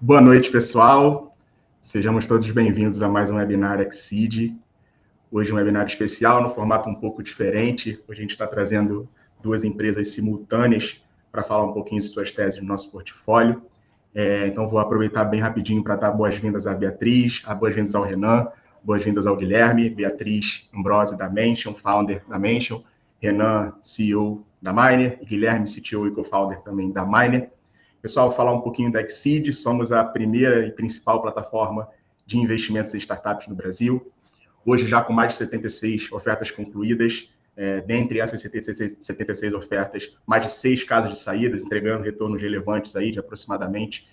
Boa noite, pessoal. Sejamos todos bem-vindos a mais um webinar Exceed. Hoje um webinar especial, no formato um pouco diferente. Hoje a gente está trazendo duas empresas simultâneas para falar um pouquinho de suas teses no nosso portfólio. Então, vou aproveitar bem rapidinho para dar boas-vindas à Beatriz, boas-vindas ao Renan, boas-vindas ao Guilherme. Beatriz Ambrose, da Mention, founder da Mention. Renan, CEO da Miner. E Guilherme, CTO e co-founder também da Miner. Pessoal, falar um pouquinho da Exceed, somos a primeira e principal plataforma de investimentos em startups no Brasil. Hoje, já com mais de 76 ofertas concluídas, dentre essas 76 ofertas, mais de 6 casos de saídas, entregando retornos relevantes aí de aproximadamente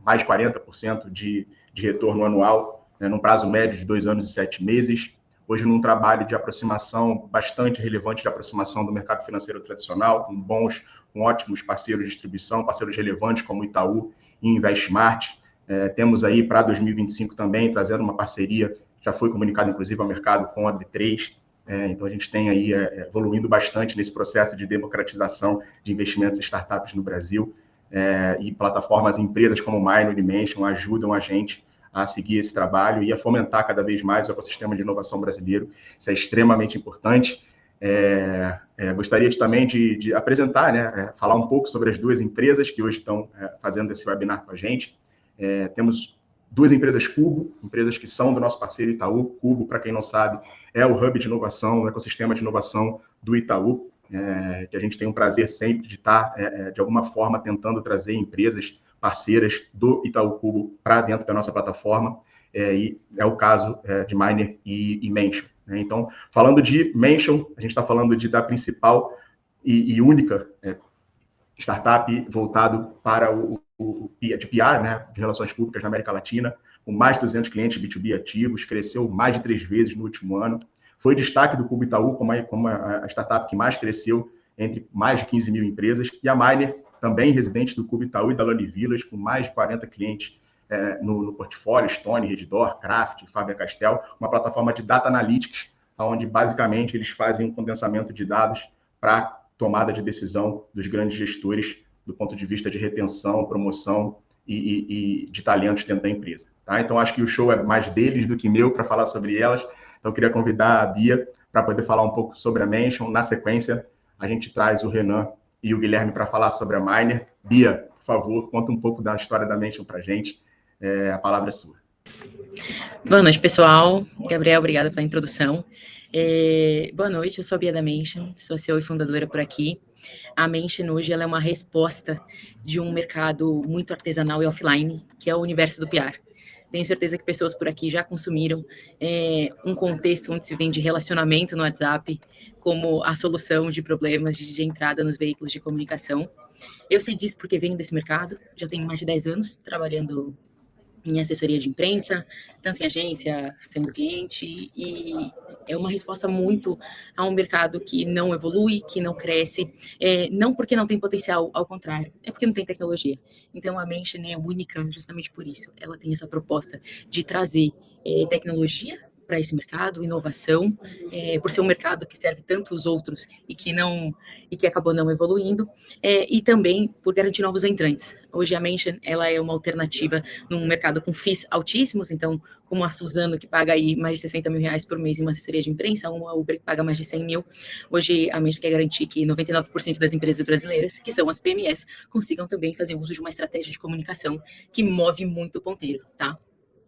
mais de 40% de retorno anual, num prazo médio de 2 anos e 7 meses. Hoje, num trabalho de aproximação bastante relevante, de aproximação do mercado financeiro tradicional, com ótimos parceiros de distribuição, parceiros relevantes como Itaú e Investmart. Temos aí para 2025 também, trazendo uma parceria, já foi comunicado inclusive ao mercado com a B3. Então, a gente tem aí evoluindo bastante nesse processo de democratização de investimentos em startups no Brasil. E plataformas, empresas como Miner e Mention ajudam a gente a seguir esse trabalho e a fomentar cada vez mais o ecossistema de inovação brasileiro. Isso é extremamente importante. Gostaria também de apresentar, falar um pouco sobre as duas empresas que hoje estão fazendo esse webinar com a gente. Temos duas empresas Cubo, empresas que são do nosso parceiro Itaú. Cubo, para quem não sabe, é o hub de inovação, o ecossistema de inovação do Itaú, que a gente tem um prazer sempre de estar, de alguma forma, tentando trazer empresas parceiras do Itaú Cubo para dentro da nossa plataforma, e é o caso de Miner e Mention. Então, falando de Mention, a gente está falando da principal e única startup voltado para de PR, de relações públicas na América Latina, com mais de 200 clientes B2B ativos, cresceu mais de 3 vezes no último ano. Foi destaque do Cubo Itaú como a startup que mais cresceu entre mais de 15 mil empresas, e a Miner, também residente do Cubo Itaú e da Lani Village, com mais de 40 clientes no portfólio, Stone, Redditor, Craft, Faber-Castell, uma plataforma de data analytics, onde basicamente eles fazem um condensamento de dados para tomada de decisão dos grandes gestores do ponto de vista de retenção, promoção e de talentos dentro da empresa. Tá? Então, acho que o show é mais deles do que meu para falar sobre elas. Então, eu queria convidar a Bia para poder falar um pouco sobre a Mention. Na sequência, a gente traz o Renan e o Guilherme para falar sobre a Miner. Bia, por favor, conta um pouco da história da Mention para a gente. A palavra é sua. Boa noite, pessoal. Gabriel, obrigada pela introdução. Boa noite, eu sou a Bia da Mention, sou a CEO e fundadora por aqui. A Mention hoje ela é uma resposta de um mercado muito artesanal e offline, que é o universo do PR. Tenho certeza que pessoas por aqui já consumiram um contexto onde se vende relacionamento no WhatsApp como a solução de problemas de entrada nos veículos de comunicação. Eu sei disso porque venho desse mercado, já tenho mais de 10 anos trabalhando em assessoria de imprensa, tanto em agência, sendo cliente, e é uma resposta muito a um mercado que não evolui, que não cresce, não porque não tem potencial, ao contrário, é porque não tem tecnologia. Então, a Mention é única justamente por isso. Ela tem essa proposta de trazer tecnologia para esse mercado, inovação, por ser um mercado que serve tantos outros e que acabou não evoluindo, e também por garantir novos entrantes. Hoje a Mention ela é uma alternativa num mercado com FIIs altíssimos, então como a Suzano que paga aí mais de 60 mil reais por mês em uma assessoria de imprensa, uma Uber que paga mais de 100 mil, hoje a Mention quer garantir que 99% das empresas brasileiras, que são as PMEs, consigam também fazer uso de uma estratégia de comunicação que move muito o ponteiro, tá?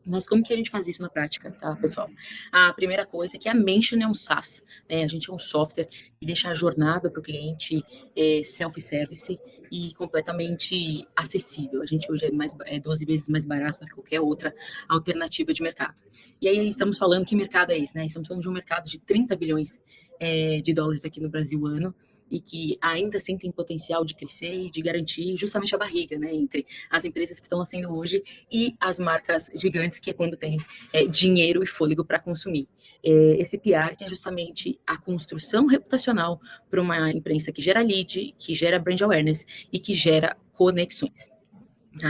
Mas como que a gente faz isso na prática, tá, pessoal? A primeira coisa é que a Mention é um SaaS, né? A gente é um software que deixa a jornada para o cliente self-service e completamente acessível. A gente hoje é 12 vezes mais barato do que qualquer outra alternativa de mercado. E aí estamos falando que mercado é esse, né? Estamos falando de um mercado de 30 bilhões de dólares aqui no Brasil ano, e que ainda assim tem potencial de crescer e de garantir justamente a barriga, né, entre as empresas que estão nascendo hoje e as marcas gigantes, que é quando tem dinheiro e fôlego para consumir. Esse PR que é justamente a construção reputacional para uma imprensa que gera lead, que gera brand awareness e que gera conexões.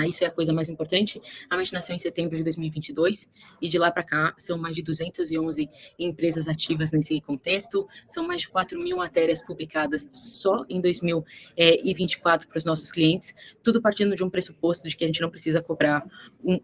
Isso é a coisa mais importante. A Mention nasceu em setembro de 2022 e de lá para cá são mais de 211 empresas ativas nesse contexto, são mais de 4 mil matérias publicadas só em 2024 para os nossos clientes, tudo partindo de um pressuposto de que a gente não precisa cobrar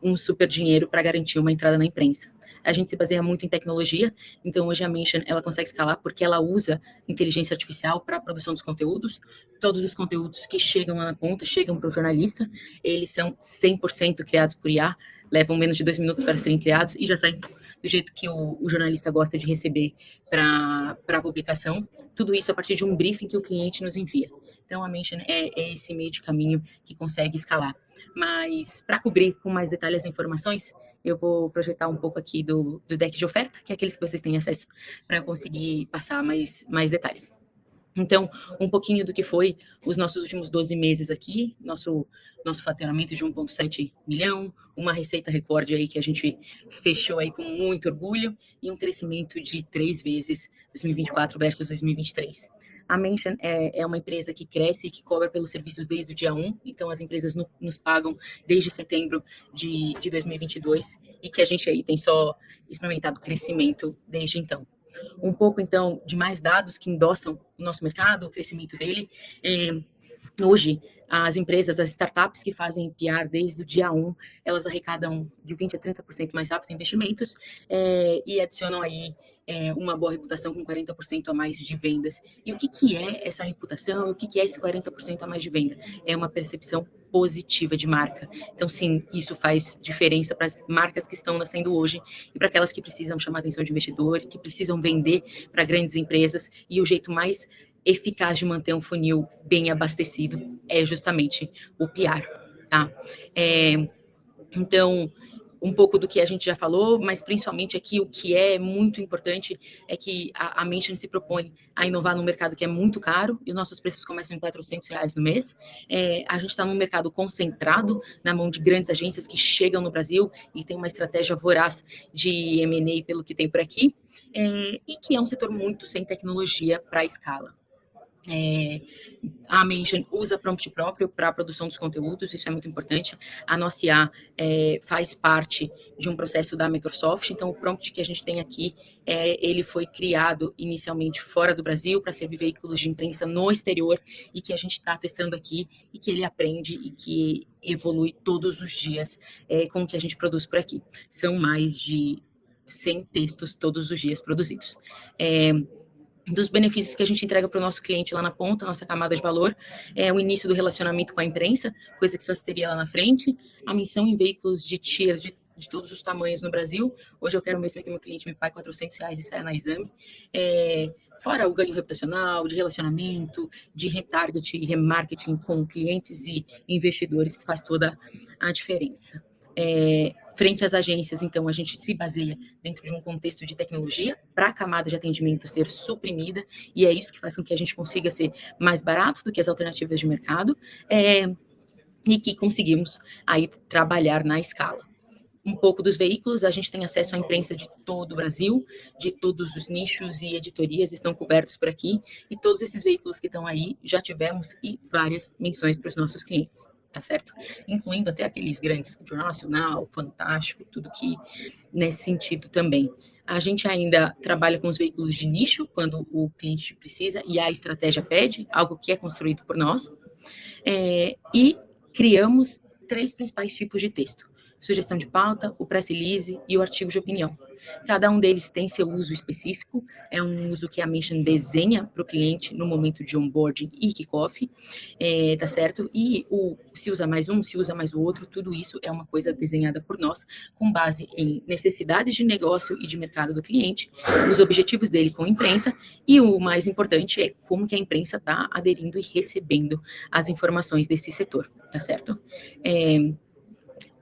um super dinheiro para garantir uma entrada na imprensa. A gente se baseia muito em tecnologia, então hoje a Mention ela consegue escalar porque ela usa inteligência artificial para a produção dos conteúdos. Todos os conteúdos que chegam lá na ponta chegam para o jornalista, eles são 100% criados por IA, levam menos de 2 minutos para serem criados e já saem do jeito que o jornalista gosta de receber para a publicação. Tudo isso a partir de um briefing que o cliente nos envia. Então, a Mention é esse meio de caminho que consegue escalar. Mas, para cobrir com mais detalhes e informações, eu vou projetar um pouco aqui do deck de oferta, que é aqueles que vocês têm acesso, para eu conseguir passar mais detalhes. Então, um pouquinho do que foi os nossos últimos 12 meses aqui, nosso faturamento de 1,7 milhão, uma receita recorde aí que a gente fechou aí com muito orgulho e um crescimento de 3 vezes 2024 versus 2023. A Mention é uma empresa que cresce e que cobra pelos serviços desde o dia 1, então as empresas nos pagam desde setembro de 2022 e que a gente aí tem só experimentado crescimento desde então. Um pouco, então, de mais dados que endossam o nosso mercado, o crescimento dele. Hoje, as empresas, as startups que fazem PR desde o dia 1, elas arrecadam de 20% a 30% mais rápido investimentos e adicionam aí uma boa reputação com 40% a mais de vendas. E o que é essa reputação? O que é esse 40% a mais de venda? É uma percepção positiva de marca. Então, sim, isso faz diferença para as marcas que estão nascendo hoje e para aquelas que precisam chamar a atenção de investidor, que precisam vender para grandes empresas, e o jeito mais eficaz de manter um funil bem abastecido é justamente o PR, tá? Então, um pouco do que a gente já falou, mas principalmente aqui o que é muito importante é que a Mention se propõe a inovar num mercado que é muito caro e os nossos preços começam em R$400 no mês. A gente está num mercado concentrado na mão de grandes agências que chegam no Brasil e tem uma estratégia voraz de M&A pelo que tem por aqui, e que é um setor muito sem tecnologia para a escala. A Mention usa prompt próprio para a produção dos conteúdos, isso é muito importante. A nossa IA faz parte de um processo da Microsoft, então o prompt que a gente tem aqui, ele foi criado inicialmente fora do Brasil para servir veículos de imprensa no exterior e que a gente está testando aqui e que ele aprende e que evolui todos os dias com o que a gente produz por aqui. São mais de 100 textos todos os dias produzidos. Dos benefícios que a gente entrega para o nosso cliente lá na ponta, nossa camada de valor, é o início do relacionamento com a imprensa, coisa que só se teria lá na frente, a menção em veículos de tiers de todos os tamanhos no Brasil. Hoje eu quero mesmo que meu cliente me pague R$400 e saia na Exame. Fora o ganho reputacional, de relacionamento, de retarget e remarketing com clientes e investidores, que faz toda a diferença. Frente às agências, então, a gente se baseia dentro de um contexto de tecnologia para a camada de atendimento ser suprimida, e é isso que faz com que a gente consiga ser mais barato do que as alternativas de mercado, e que conseguimos aí trabalhar na escala. Um pouco dos veículos, a gente tem acesso à imprensa de todo o Brasil, de todos os nichos e editorias estão cobertos por aqui, e todos esses veículos que estão aí já tivemos e várias menções para os nossos clientes. Tá certo? Incluindo até aqueles grandes, Jornal Nacional, Fantástico, tudo que nesse sentido também. A gente ainda trabalha com os veículos de nicho, quando o cliente precisa e a estratégia pede, algo que é construído por nós, e criamos 3 principais tipos de texto: sugestão de pauta, o press release e o artigo de opinião. Cada um deles tem seu uso específico, é um uso que a Mention desenha para o cliente no momento de onboarding e kickoff, tá certo? E se usa mais um, se usa mais o outro, tudo isso é uma coisa desenhada por nós, com base em necessidades de negócio e de mercado do cliente, os objetivos dele com a imprensa, e o mais importante é como que a imprensa está aderindo e recebendo as informações desse setor, tá certo?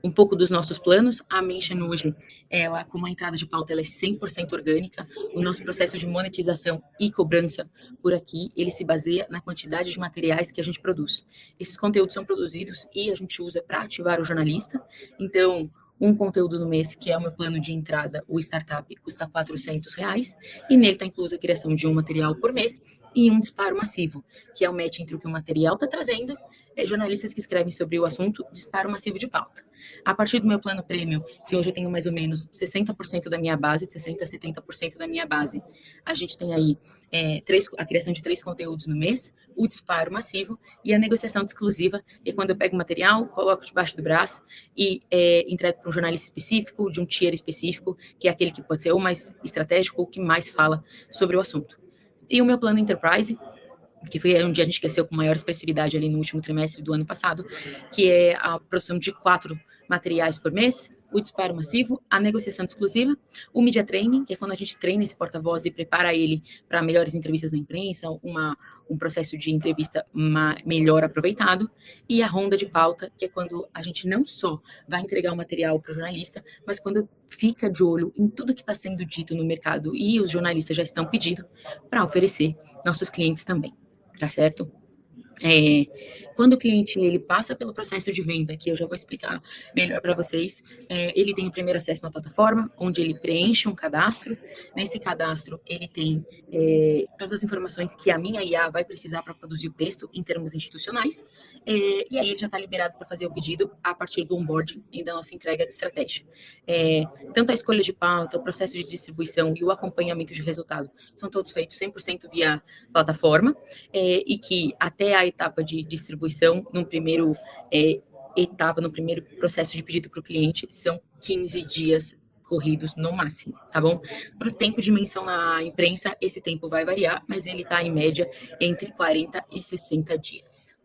Um pouco dos nossos planos. A Mention hoje, ela, como a entrada de pauta, ela é 100% orgânica. O nosso processo de monetização e cobrança por aqui, ele se baseia na quantidade de materiais que a gente produz. Esses conteúdos são produzidos e a gente usa para ativar o jornalista. Então, um conteúdo no mês, que é o meu plano de entrada, o startup, custa R$400, e nele está inclusa a criação de um material por mês, e um disparo massivo, que é o match entre o que o material está trazendo, jornalistas que escrevem sobre o assunto, disparo massivo de pauta. A partir do meu plano prêmio, que hoje eu tenho mais ou menos 60% da minha base, de 60% a 70% da minha base, a gente tem aí a criação de 3 conteúdos no mês, o disparo massivo e a negociação exclusiva, que é quando eu pego o material, coloco debaixo do braço e entrego para um jornalista específico, de um tier específico, que é aquele que pode ser ou mais estratégico ou que mais fala sobre o assunto. E o meu plano Enterprise, que foi onde a gente cresceu com maior expressividade ali no último trimestre do ano passado, que é a produção de 4 materiais por mês, o disparo massivo, a negociação exclusiva, o media training, que é quando a gente treina esse porta-voz e prepara ele para melhores entrevistas na imprensa, um processo de entrevista melhor aproveitado, e a ronda de pauta, que é quando a gente não só vai entregar o material para o jornalista, mas quando fica de olho em tudo que está sendo dito no mercado e os jornalistas já estão pedindo para oferecer nossos clientes também, tá certo? Quando o cliente ele passa pelo processo de venda, que eu já vou explicar melhor para vocês, ele tem o primeiro acesso na plataforma, onde ele preenche um cadastro. Nesse cadastro, ele tem todas as informações que a minha IA vai precisar para produzir o texto em termos institucionais, e aí ele já está liberado para fazer o pedido a partir do onboarding e da nossa entrega de estratégia. Tanto a escolha de pauta, o processo de distribuição e o acompanhamento de resultado são todos feitos 100% via plataforma, e que até a etapa de distribuição, no primeiro processo de pedido para o cliente, são 15 dias corridos no máximo, tá bom? Para o tempo de menção na imprensa, esse tempo vai variar, mas ele está em média entre 40 e 60 dias.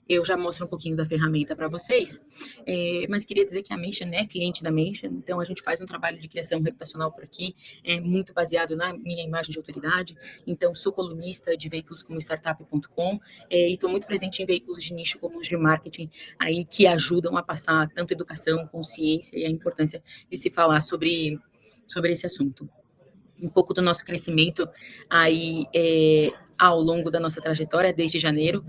Eu já mostro um pouquinho da ferramenta para vocês, mas queria dizer que a Mention é cliente da Mention, então a gente faz um trabalho de criação reputacional por aqui, muito baseado na minha imagem de autoridade. Então, sou colunista de veículos como startup.com e estou muito presente em veículos de nicho como os de marketing, aí que ajudam a passar tanto educação, consciência e a importância de se falar sobre esse assunto. Um pouco do nosso crescimento aí ao longo da nossa trajetória, desde janeiro,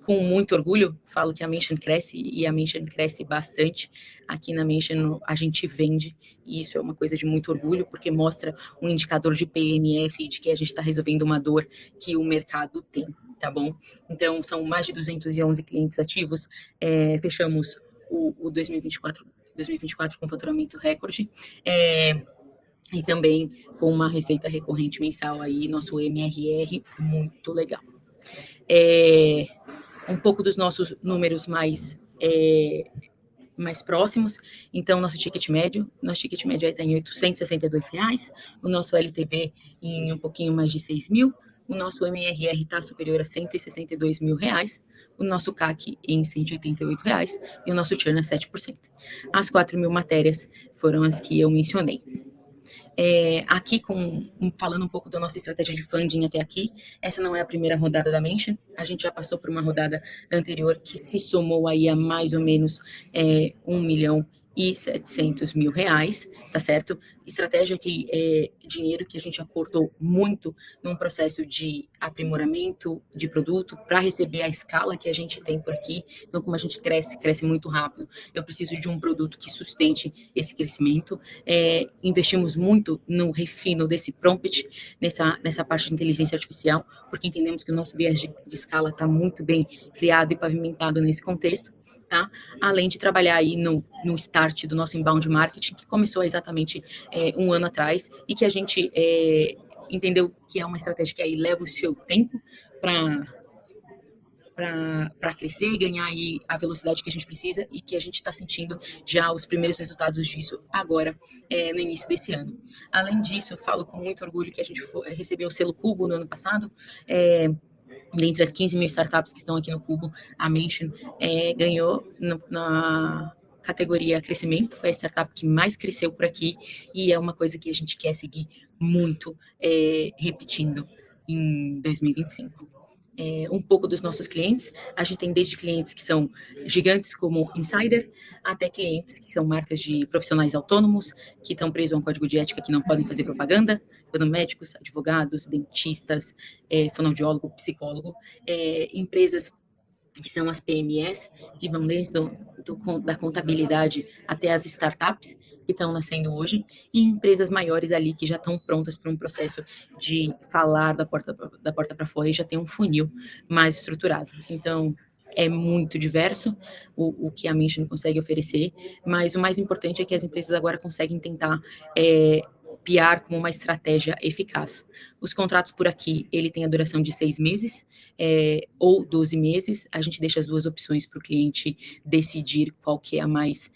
com muito orgulho, falo que a Mention cresce, e a Mention cresce bastante. Aqui na Mention a gente vende, e isso é uma coisa de muito orgulho, porque mostra um indicador de PMF, de que a gente está resolvendo uma dor que o mercado tem, tá bom? Então, são mais de 211 clientes ativos, fechamos o 2024 com faturamento recorde, e também com uma receita recorrente mensal aí, nosso MRR muito legal. Um pouco dos nossos números mais próximos. Então, nosso ticket médio aí está em R$862, o nosso LTV em um pouquinho mais de 6 mil, o nosso MRR está superior a R$162 mil, o nosso CAC em R$188 e o nosso churn a 7%. As 4 mil matérias foram as que eu mencionei. Aqui, falando um pouco da nossa estratégia de funding até aqui, essa não é a primeira rodada da Mention, a gente já passou por uma rodada anterior que se somou aí a mais ou menos R$1.700.000, tá certo? Estratégia que é dinheiro que a gente aportou muito num processo de aprimoramento de produto para receber a escala que a gente tem por aqui. Então, como a gente cresce muito rápido, eu preciso de um produto que sustente esse crescimento. Investimos muito no refino desse prompt, nessa parte de inteligência artificial, porque entendemos que o nosso viés de escala está muito bem criado e pavimentado nesse contexto. Tá? Além de trabalhar aí no start do nosso inbound marketing, que começou exatamente 1 ano atrás, e que a gente entendeu que é uma estratégia que aí leva o seu tempo para crescer e ganhar aí a velocidade que a gente precisa, e que a gente está sentindo já os primeiros resultados disso agora, no início desse ano. Além disso, eu falo com muito orgulho que a gente recebeu o selo Cubo no ano passado. Dentre as 15 mil startups que estão aqui no Cubo, a Mention ganhou na categoria crescimento, foi a startup que mais cresceu por aqui, e é uma coisa que a gente quer seguir muito, repetindo em 2025. Um pouco dos nossos clientes, a gente tem desde clientes que são gigantes como Insider, até clientes que são marcas de profissionais autônomos, que estão presos a um código de ética que não podem fazer propaganda, como médicos, advogados, dentistas, fonoaudiólogo, psicólogo, empresas que são as PMEs, que vão desde da contabilidade até as startups, que estão nascendo hoje, e empresas maiores ali que já estão prontas para um processo de falar da porta para fora e já tem um funil mais estruturado. Então, é muito diverso o que a Mention consegue oferecer, mas o mais importante é que as empresas agora conseguem tentar PR como uma estratégia eficaz. Os contratos por aqui, ele tem a duração de 6 meses ou 12 meses. A gente deixa as duas opções para o cliente decidir qual que é a mais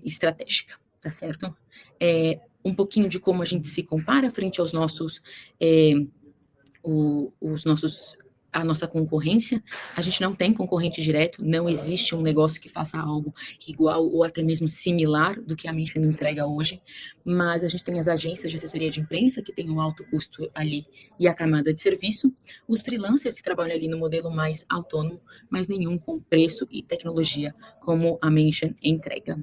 estratégica, tá certo? Um pouquinho de como a gente se compara frente aos nossos, a nossa concorrência. A gente não tem concorrente direto, não existe um negócio que faça algo igual ou até mesmo similar do que a Mention entrega hoje, mas a gente tem as agências de assessoria de imprensa, que tem um alto custo ali, e a camada de serviço, os freelancers que trabalham ali no modelo mais autônomo, mas nenhum com preço e tecnologia como a Mention entrega.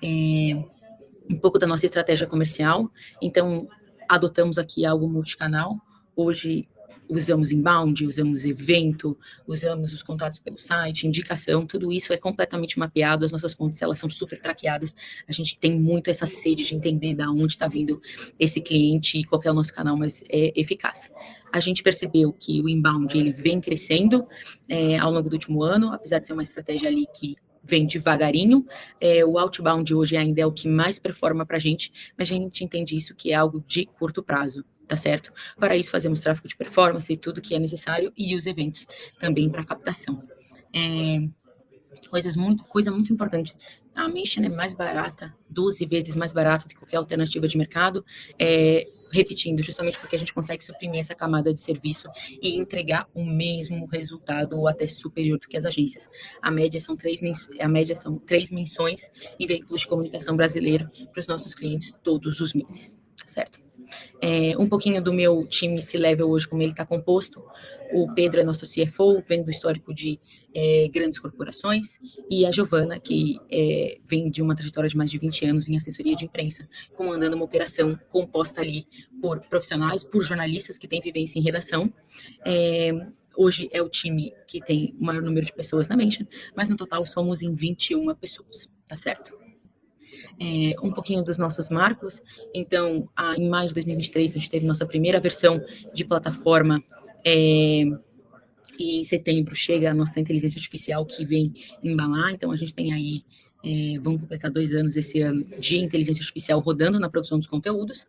Um pouco da nossa estratégia comercial, então adotamos aqui algo multicanal. Hoje usamos inbound, usamos evento, usamos os contatos pelo site, indicação, tudo isso é completamente mapeado, as nossas fontes, elas são super traqueadas, a gente tem muito essa sede de entender de onde está vindo esse cliente e qual é o nosso canal mais eficaz. A gente percebeu que o inbound, ele vem crescendo ao longo do último ano, apesar de ser uma estratégia ali que vem devagarinho, o outbound hoje ainda é o que mais performa para a gente, mas a gente entende isso que é algo de curto prazo, tá certo? Para isso fazemos tráfego de performance e tudo que é necessário, e os eventos também para captação. Coisa muito importante, a Mention é mais barata, 12 vezes mais barata do que qualquer alternativa de mercado, repetindo, justamente porque a gente consegue suprimir essa camada de serviço e entregar o mesmo resultado ou até superior do que as agências. A média são 3 menções em veículos de comunicação brasileiro para os nossos clientes todos os meses, tá certo? Um pouquinho do meu time C-Level hoje, como ele está composto. O Pedro é nosso CFO, vem do histórico de grandes corporações, e a Giovana, que vem de uma trajetória de mais de 20 anos em assessoria de imprensa, comandando uma operação composta ali por profissionais, por jornalistas que têm vivência em redação. Hoje é o time que tem o maior número de pessoas na Mention, mas no total somos em 21 pessoas, tá certo? Um pouquinho dos nossos marcos. Então, em maio de 2023, a gente teve nossa primeira versão de plataforma, e em setembro chega a nossa inteligência artificial que vem embalar. Então, a gente tem aí, vamos completar 2 anos esse ano de inteligência artificial rodando na produção dos conteúdos.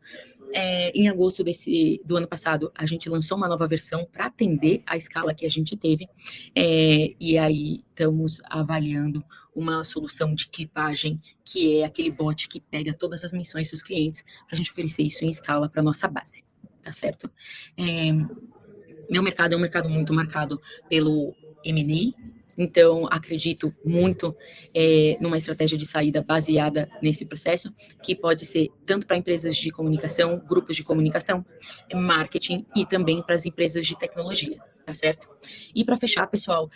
Em agosto do ano passado, a gente lançou uma nova versão para atender a escala que a gente teve, e aí estamos avaliando uma solução de clipagem, que é aquele bot que pega todas as menções dos clientes, para a gente oferecer isso em escala para a nossa base, tá certo? Meu mercado é um mercado muito marcado pelo M&A, então acredito muito numa estratégia de saída baseada nesse processo, que pode ser tanto para empresas de comunicação, grupos de comunicação, marketing e também para as empresas de tecnologia, tá certo? E para fechar, pessoal,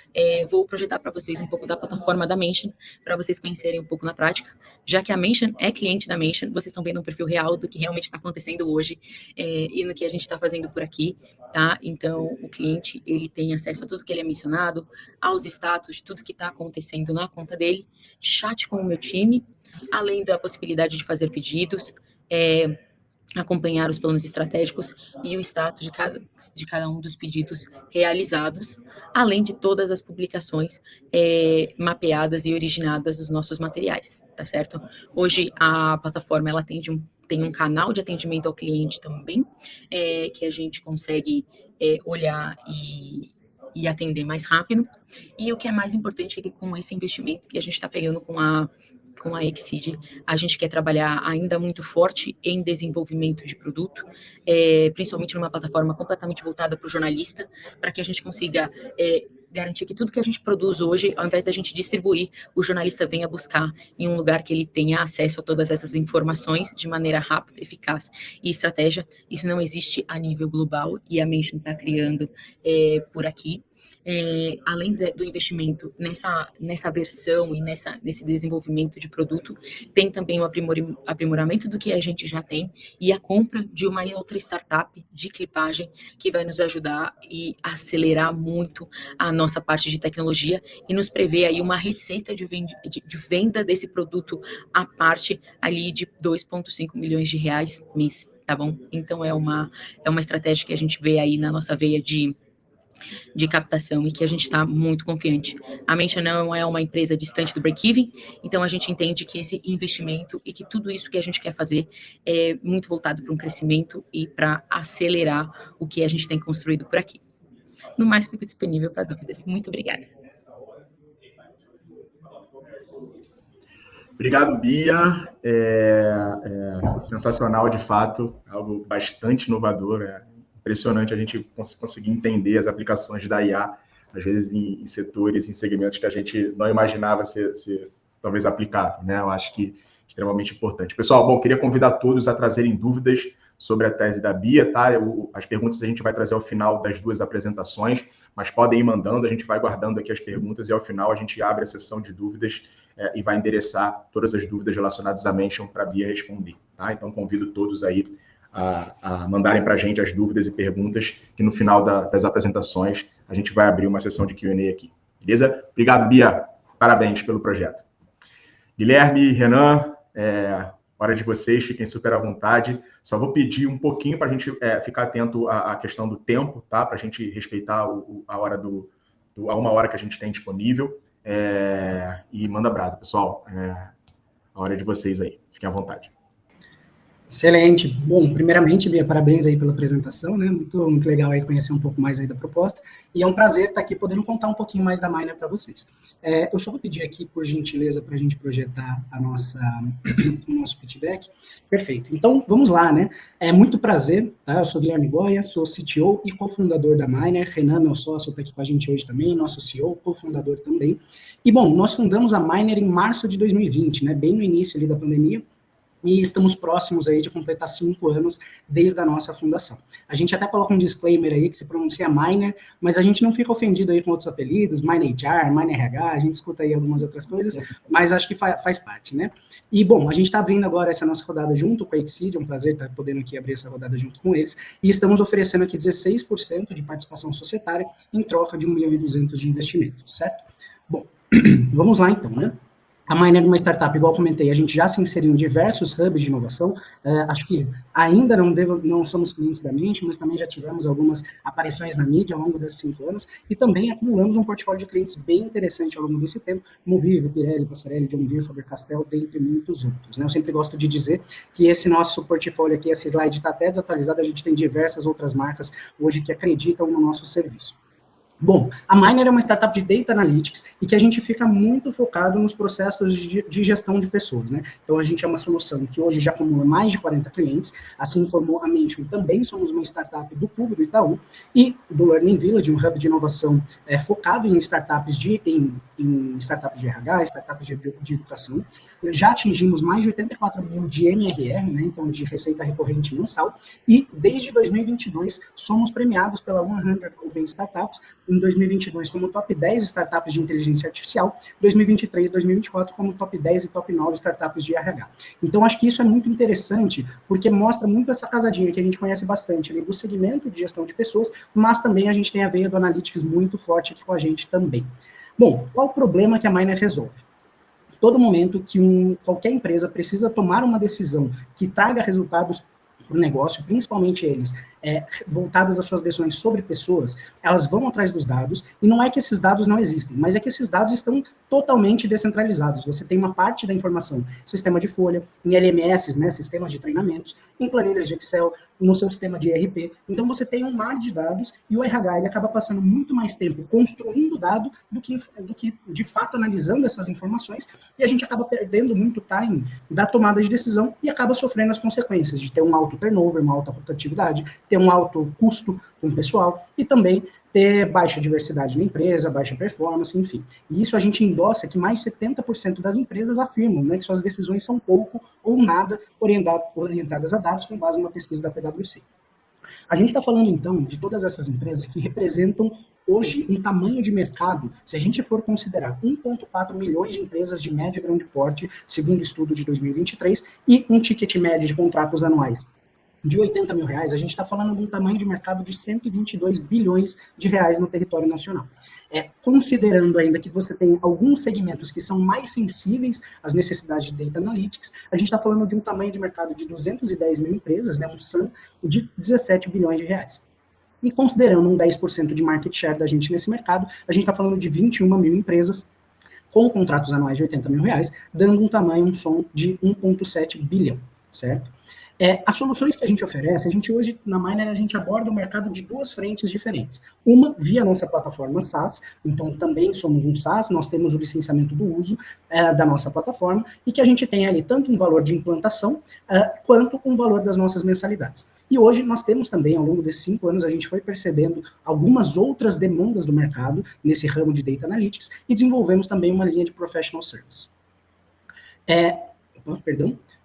vou projetar para vocês um pouco da plataforma da Mention, para vocês conhecerem um pouco na prática, já que a Mention é cliente da Mention, vocês estão vendo um perfil real do que realmente está acontecendo hoje e no que a gente está fazendo por aqui, tá? Então, o cliente, ele tem acesso a tudo que ele é mencionado, aos status de tudo que está acontecendo na conta dele, chat com o meu time, além da possibilidade de fazer pedidos, acompanhar os planos estratégicos e o status de cada um dos pedidos realizados, além de todas as publicações mapeadas e originadas dos nossos materiais, tá certo? Hoje a plataforma ela tem um canal de atendimento ao cliente também, que a gente consegue olhar e atender mais rápido. E o que é mais importante é que com esse investimento que a gente está pegando com a Exceed, a gente quer trabalhar ainda muito forte em desenvolvimento de produto, principalmente numa plataforma completamente voltada para o jornalista, para que a gente consiga garantir que tudo que a gente produz hoje, ao invés da gente distribuir, o jornalista venha buscar em um lugar que ele tenha acesso a todas essas informações de maneira rápida, eficaz e estratégia. Isso não existe a nível global e a Mention está criando por aqui. além do investimento nessa versão e nesse desenvolvimento de produto, tem também o aprimoramento do que a gente já tem e a compra de uma outra startup de clipagem que vai nos ajudar e acelerar muito a nossa parte de tecnologia e nos prevê aí uma receita de venda desse produto à parte ali de 2,5 milhões de reais mês, tá bom? Então é uma estratégia que a gente vê aí na nossa veia de captação e que a gente está muito confiante. A Mention não é uma empresa distante do break-even, então a gente entende que esse investimento e que tudo isso que a gente quer fazer é muito voltado para um crescimento e para acelerar o que a gente tem construído por aqui. No mais, fico disponível para dúvidas. Muito obrigada. Obrigado, Bia. Sensacional, de fato, algo bastante inovador. É impressionante a gente conseguir entender as aplicações da IA, às vezes em setores, em segmentos que a gente não imaginava ser talvez aplicável, né? Eu acho que é extremamente importante. Pessoal, bom, queria convidar todos a trazerem dúvidas sobre a tese da Bia, tá? As perguntas a gente vai trazer ao final das duas apresentações, mas podem ir mandando, a gente vai guardando aqui as perguntas e ao final a gente abre a sessão de dúvidas e vai endereçar todas as dúvidas relacionadas à Mention para a Bia responder, tá? Então, convido todos aí a mandarem para a gente as dúvidas e perguntas, que no final das apresentações a gente vai abrir uma sessão de Q&A aqui, beleza? Obrigado, Bia. Parabéns pelo projeto. Guilherme, Renan, hora de vocês, fiquem super à vontade. Só vou pedir um pouquinho para a gente ficar atento à questão do tempo, tá? Para a gente respeitar a hora a 1 hora que a gente tem disponível. E manda brasa, pessoal. A hora de vocês aí. Fiquem à vontade. Excelente. Bom, primeiramente, Bia, parabéns aí pela apresentação, né? Muito legal aí conhecer um pouco mais aí da proposta. E é um prazer estar aqui podendo contar um pouquinho mais da Miner para vocês. Eu só vou pedir aqui, por gentileza, para a gente projetar o nosso pitch deck. Perfeito. Então, vamos lá, né? Muito prazer, tá? Eu sou Guilherme Goya, sou CTO e cofundador da Miner. Renan, meu sócio, está aqui com a gente hoje também, nosso CEO, cofundador também. E, bom, nós fundamos a Miner em março de 2020, né? Bem no início ali da pandemia. E estamos próximos aí de completar 5 anos desde a nossa fundação. A gente até coloca um disclaimer aí que se pronuncia Miner, mas a gente não fica ofendido aí com outros apelidos, Miner HR, Miner RH, a gente escuta aí algumas outras coisas, mas acho que faz parte, né? E, bom, a gente está abrindo agora essa nossa rodada junto com a Exceed, é um prazer estar podendo aqui abrir essa rodada junto com eles, e estamos oferecendo aqui 16% de participação societária em troca de 1,2 milhão de investimento, certo? Bom, vamos lá então, né? A Miner é uma startup, igual eu comentei, a gente já se inseriu em diversos hubs de inovação, acho que ainda não somos clientes da Mention, mas também já tivemos algumas aparições na mídia ao longo desses 5 anos, e também acumulamos um portfólio de clientes bem interessante ao longo desse tempo, Movivo, Pirelli, Passarelli, John Deere, Faber-Castell, dentre muitos outros, né? Eu sempre gosto de dizer que esse nosso portfólio aqui, esse slide está até desatualizado, a gente tem diversas outras marcas hoje que acreditam no nosso serviço. Bom, a Miner é uma startup de Data Analytics e que a gente fica muito focado nos processos de gestão de pessoas, né? Então, a gente é uma solução que hoje já acumula mais de 40 clientes, assim como a Mention também somos uma startup do Cubo, do Itaú, e do Learning Village, um hub de inovação focado em startups em startups de RH, startups de educação. Já atingimos mais de 84 mil de MRR, né? Então, de receita recorrente mensal, e desde 2022 somos premiados pela 100 Open Startups, em 2022 como top 10 startups de inteligência artificial, 2023 e 2024 como top 10 e top 9 startups de RH. Então, acho que isso é muito interessante, porque mostra muito essa casadinha que a gente conhece bastante ali do segmento de gestão de pessoas, mas também a gente tem a veia do Analytics muito forte aqui com a gente também. Bom, qual o problema que a Miner resolve? Todo momento que qualquer empresa precisa tomar uma decisão que traga resultados para o negócio, principalmente eles voltadas às suas decisões sobre pessoas, elas vão atrás dos dados, e não é que esses dados não existem, mas é que esses dados estão totalmente descentralizados. Você tem uma parte da informação, sistema de folha, em LMS, né, sistemas de treinamentos, em planilhas de Excel, no seu sistema de ERP. Então, você tem um mar de dados, e o RH ele acaba passando muito mais tempo construindo dado do que de fato analisando essas informações, e a gente acaba perdendo muito time da tomada de decisão e acaba sofrendo as consequências de ter um alto turnover, uma alta rotatividade, ter um alto custo com o pessoal e também ter baixa diversidade na empresa, baixa performance, enfim. E isso a gente endossa que mais de 70% das empresas afirmam, né, que suas decisões são pouco ou nada orientadas a dados com base numa pesquisa da PwC. A gente está falando, então, de todas essas empresas que representam hoje um tamanho de mercado, se a gente for considerar 1,4 milhões de empresas de médio e grande porte, segundo o estudo de 2023, e um ticket médio de contratos anuais de R$80 mil, a gente está falando de um tamanho de mercado de 122 bilhões de reais no território nacional. Considerando ainda que você tem alguns segmentos que são mais sensíveis às necessidades de Data Analytics, a gente está falando de um tamanho de mercado de 210 mil empresas, né, um SAM de 17 bilhões de reais. E considerando um 10% de market share da gente nesse mercado, a gente está falando de 21 mil empresas com contratos anuais de R$80 mil, dando um tamanho, um som de 1,7 bilhão, certo? As soluções que a gente oferece, a gente hoje, na Miner, a gente aborda o mercado de duas frentes diferentes. Uma, via nossa plataforma SaaS, então também somos um SaaS, nós temos o licenciamento do uso da nossa plataforma, e que a gente tem ali tanto um valor de implantação, quanto um valor das nossas mensalidades. E hoje nós temos também, ao longo desses 5 anos, a gente foi percebendo algumas outras demandas do mercado, nesse ramo de Data Analytics, e desenvolvemos também uma linha de Professional Service.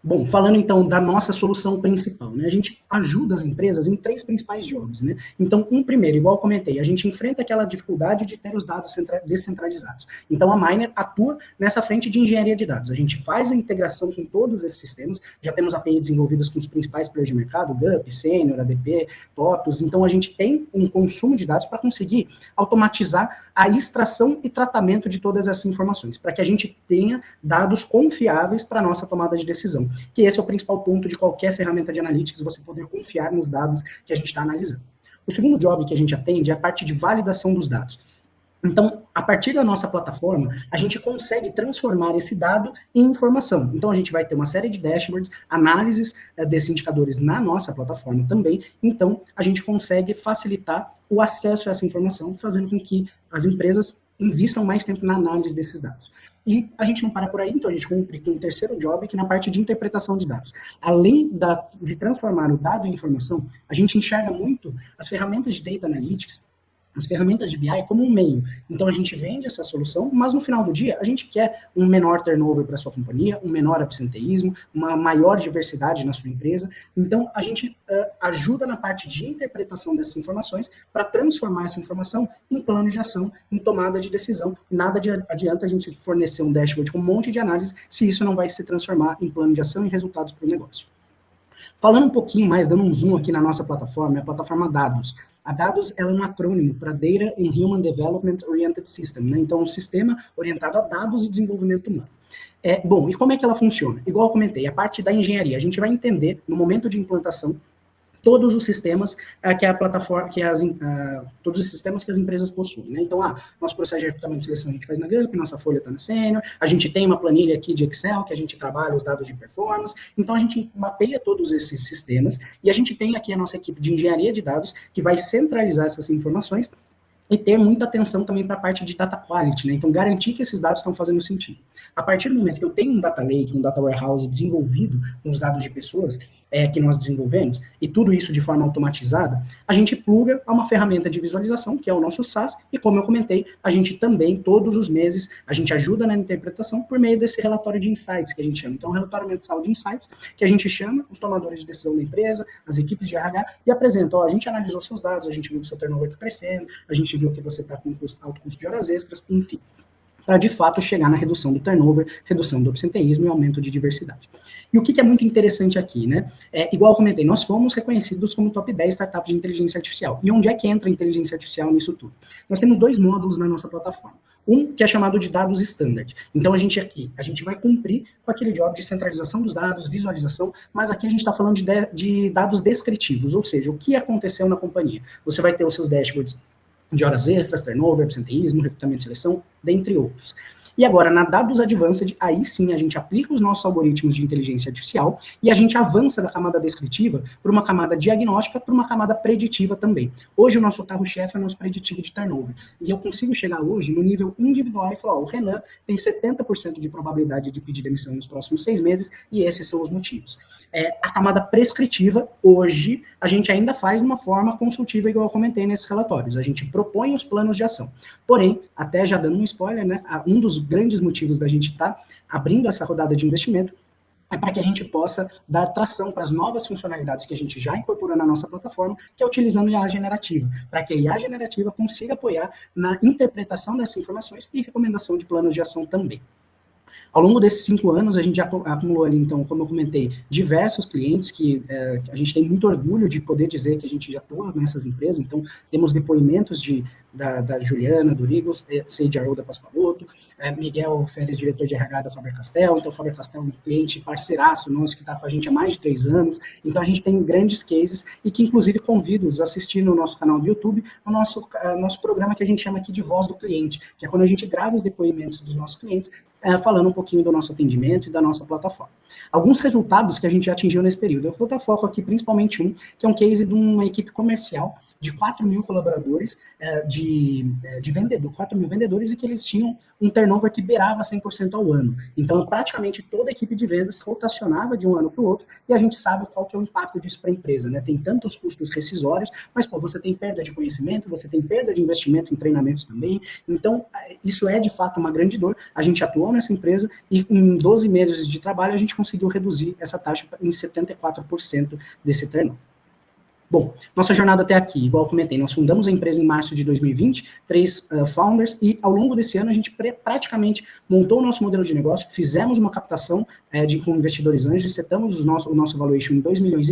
Bom, falando então da nossa solução principal, né? A gente ajuda as empresas em 3 principais jobs, né? Então, primeiro, igual eu comentei, a gente enfrenta aquela dificuldade de ter os dados descentralizados. Então, a Miner atua nessa frente de engenharia de dados. A gente faz a integração com todos esses sistemas, já temos API desenvolvidas com os principais players de mercado, GUP, Senior, ADP, TOTUS. Então, a gente tem um consumo de dados para conseguir automatizar a extração e tratamento de todas essas informações, para que a gente tenha dados confiáveis para a nossa tomada de decisão. Que esse é o principal ponto de qualquer ferramenta de analytics, você poder confiar nos dados que a gente está analisando. O segundo job que a gente atende é a parte de validação dos dados. Então, a partir da nossa plataforma, a gente consegue transformar esse dado em informação. Então, a gente vai ter uma série de dashboards, análises desses indicadores na nossa plataforma também. Então, a gente consegue facilitar o acesso a essa informação, fazendo com que as empresas investam mais tempo na análise desses dados. E a gente não para por aí, então a gente cumpre com um terceiro job, que é na parte de interpretação de dados. Além de transformar o dado em informação, a gente enxerga muito as ferramentas de Data Analytics, as ferramentas de BI como um meio. Então, a gente vende essa solução, mas no final do dia, a gente quer um menor turnover para a sua companhia, um menor absenteísmo, uma maior diversidade na sua empresa. Então, a gente ajuda na parte de interpretação dessas informações para transformar essa informação em plano de ação, em tomada de decisão. Nada adianta a gente fornecer um dashboard com um monte de análise se isso não vai se transformar em plano de ação e resultados para o negócio. Falando um pouquinho mais, dando um zoom aqui na nossa plataforma, é a plataforma Dados. A Dados ela é um acrônimo para Data and Human Development Oriented System, né? Então, um sistema orientado a dados e desenvolvimento humano. Bom, e como é que ela funciona? Igual eu comentei, a parte da engenharia, a gente vai entender, no momento de implantação, todos os sistemas que a plataforma, todos os sistemas que as empresas possuem, né? Então, nosso processo de recrutamento e seleção a gente faz na GUP, nossa folha está na Senior, a gente tem uma planilha aqui de Excel, que a gente trabalha os dados de performance, então a gente mapeia todos esses sistemas, e a gente tem aqui a nossa equipe de engenharia de dados, que vai centralizar essas informações, e ter muita atenção também para a parte de data quality, né? Então, garantir que esses dados estão fazendo sentido. A partir do momento que eu tenho um data lake, um data warehouse desenvolvido com os dados de pessoas que nós desenvolvemos, e tudo isso de forma automatizada, a gente pluga a uma ferramenta de visualização, que é o nosso SaaS, e como eu comentei, a gente também, todos os meses, a gente ajuda na interpretação por meio desse relatório de insights que a gente chama. Então, um relatório mensal de insights, que a gente chama os tomadores de decisão da empresa, as equipes de RH, e apresenta, a gente analisou seus dados, a gente viu que o seu turnover está crescendo, a gente viu que você está com alto custo de horas extras, enfim, para de fato chegar na redução do turnover, redução do absenteísmo e aumento de diversidade. E o que é muito interessante aqui, né? Igual eu comentei, nós fomos reconhecidos como top 10 startups de inteligência artificial. E onde é que entra a inteligência artificial nisso tudo? Nós temos 2 módulos na nossa plataforma. Um que é chamado de dados standard. Então, a gente vai cumprir com aquele job de centralização dos dados, visualização, mas aqui a gente está falando de dados descritivos, ou seja, o que aconteceu na companhia. Você vai ter os seus dashboards de horas extras, turnover, absenteísmo, recrutamento e seleção, dentre outros. E agora, na Dados Advanced, aí sim a gente aplica os nossos algoritmos de inteligência artificial e a gente avança da camada descritiva para uma camada diagnóstica, para uma camada preditiva também. Hoje o nosso carro-chefe é o nosso preditivo de turnover. E eu consigo chegar hoje no nível individual e falar, o Renan tem 70% de probabilidade de pedir demissão nos próximos 6 meses e esses são os motivos. A camada prescritiva, hoje, a gente ainda faz de uma forma consultiva, igual eu comentei nesses relatórios. A gente propõe os planos de ação. Porém, até já dando um spoiler, né, um dos grandes motivos da gente estar abrindo essa rodada de investimento é para que a gente possa dar tração para as novas funcionalidades que a gente já incorporou na nossa plataforma, que é utilizando a IA generativa, para que a IA generativa consiga apoiar na interpretação dessas informações e recomendação de planos de ação também. Ao longo desses 5 anos, a gente já acumulou ali, então, como eu comentei, diversos clientes que a gente tem muito orgulho de poder dizer que a gente já atua nessas empresas. Então, temos depoimentos da Juliana, do Rigos, CDRO da Pascoaloto, Miguel Félix, diretor de RH da Faber-Castell. Então, Faber-Castell é um cliente parceiraço nosso que está com a gente há mais de 3 anos. Então, a gente tem grandes cases e que, inclusive, convido-os a assistir no nosso canal do YouTube o nosso programa que a gente chama aqui de Voz do Cliente, que é quando a gente grava os depoimentos dos nossos clientes, falando um pouquinho do nosso atendimento e da nossa plataforma. Alguns resultados que a gente já atingiu nesse período. Eu vou dar foco aqui principalmente que é um case de uma equipe comercial de 4 mil colaboradores, de 4 mil vendedores, e que eles tinham um turnover que beirava 100% ao ano. Então, praticamente toda a equipe de vendas rotacionava de um ano para o outro, e a gente sabe qual que é o impacto disso para a empresa, né? Tem tantos custos rescisórios, mas, você tem perda de conhecimento, você tem perda de investimento em treinamentos também. Então, isso é, de fato, uma grande dor. A gente atuou nessa empresa e, em 12 meses de trabalho, a gente conseguiu reduzir essa taxa em 74% desse turnover. Bom, nossa jornada até aqui, igual eu comentei, nós fundamos a empresa em março de 2020, 3 founders, e ao longo desse ano a gente praticamente montou o nosso modelo de negócio, fizemos uma captação com investidores anjos, setamos o nosso valuation em 2,5 milhões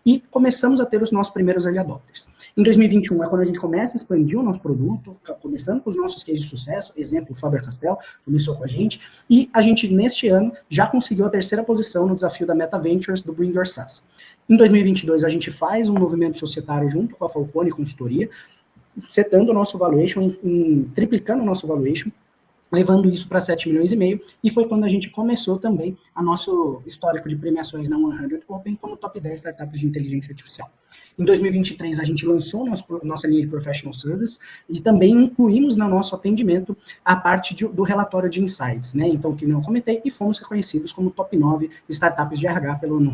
e começamos a ter os nossos primeiros early adopters. Em 2021 é quando a gente começa a expandir o nosso produto, começando com os nossos cases de sucesso, exemplo, Faber-Castell começou com a gente, e a gente, neste ano, já conseguiu a 3ª posição no desafio da Meta Ventures do Bring Your SaaS. Em 2022, a gente faz um movimento societário junto com a Falcone Consultoria, setando o nosso valuation, triplicando o nosso valuation, levando isso para 7,5 milhões, e foi quando a gente começou também a nosso histórico de premiações na 100 Open como top 10 startups de inteligência artificial. Em 2023, a gente lançou nossa linha de Professional Service e também incluímos no nosso atendimento a parte do relatório de insights, né? Então, que eu comentei, e fomos reconhecidos como top 9 startups de RH pelo 100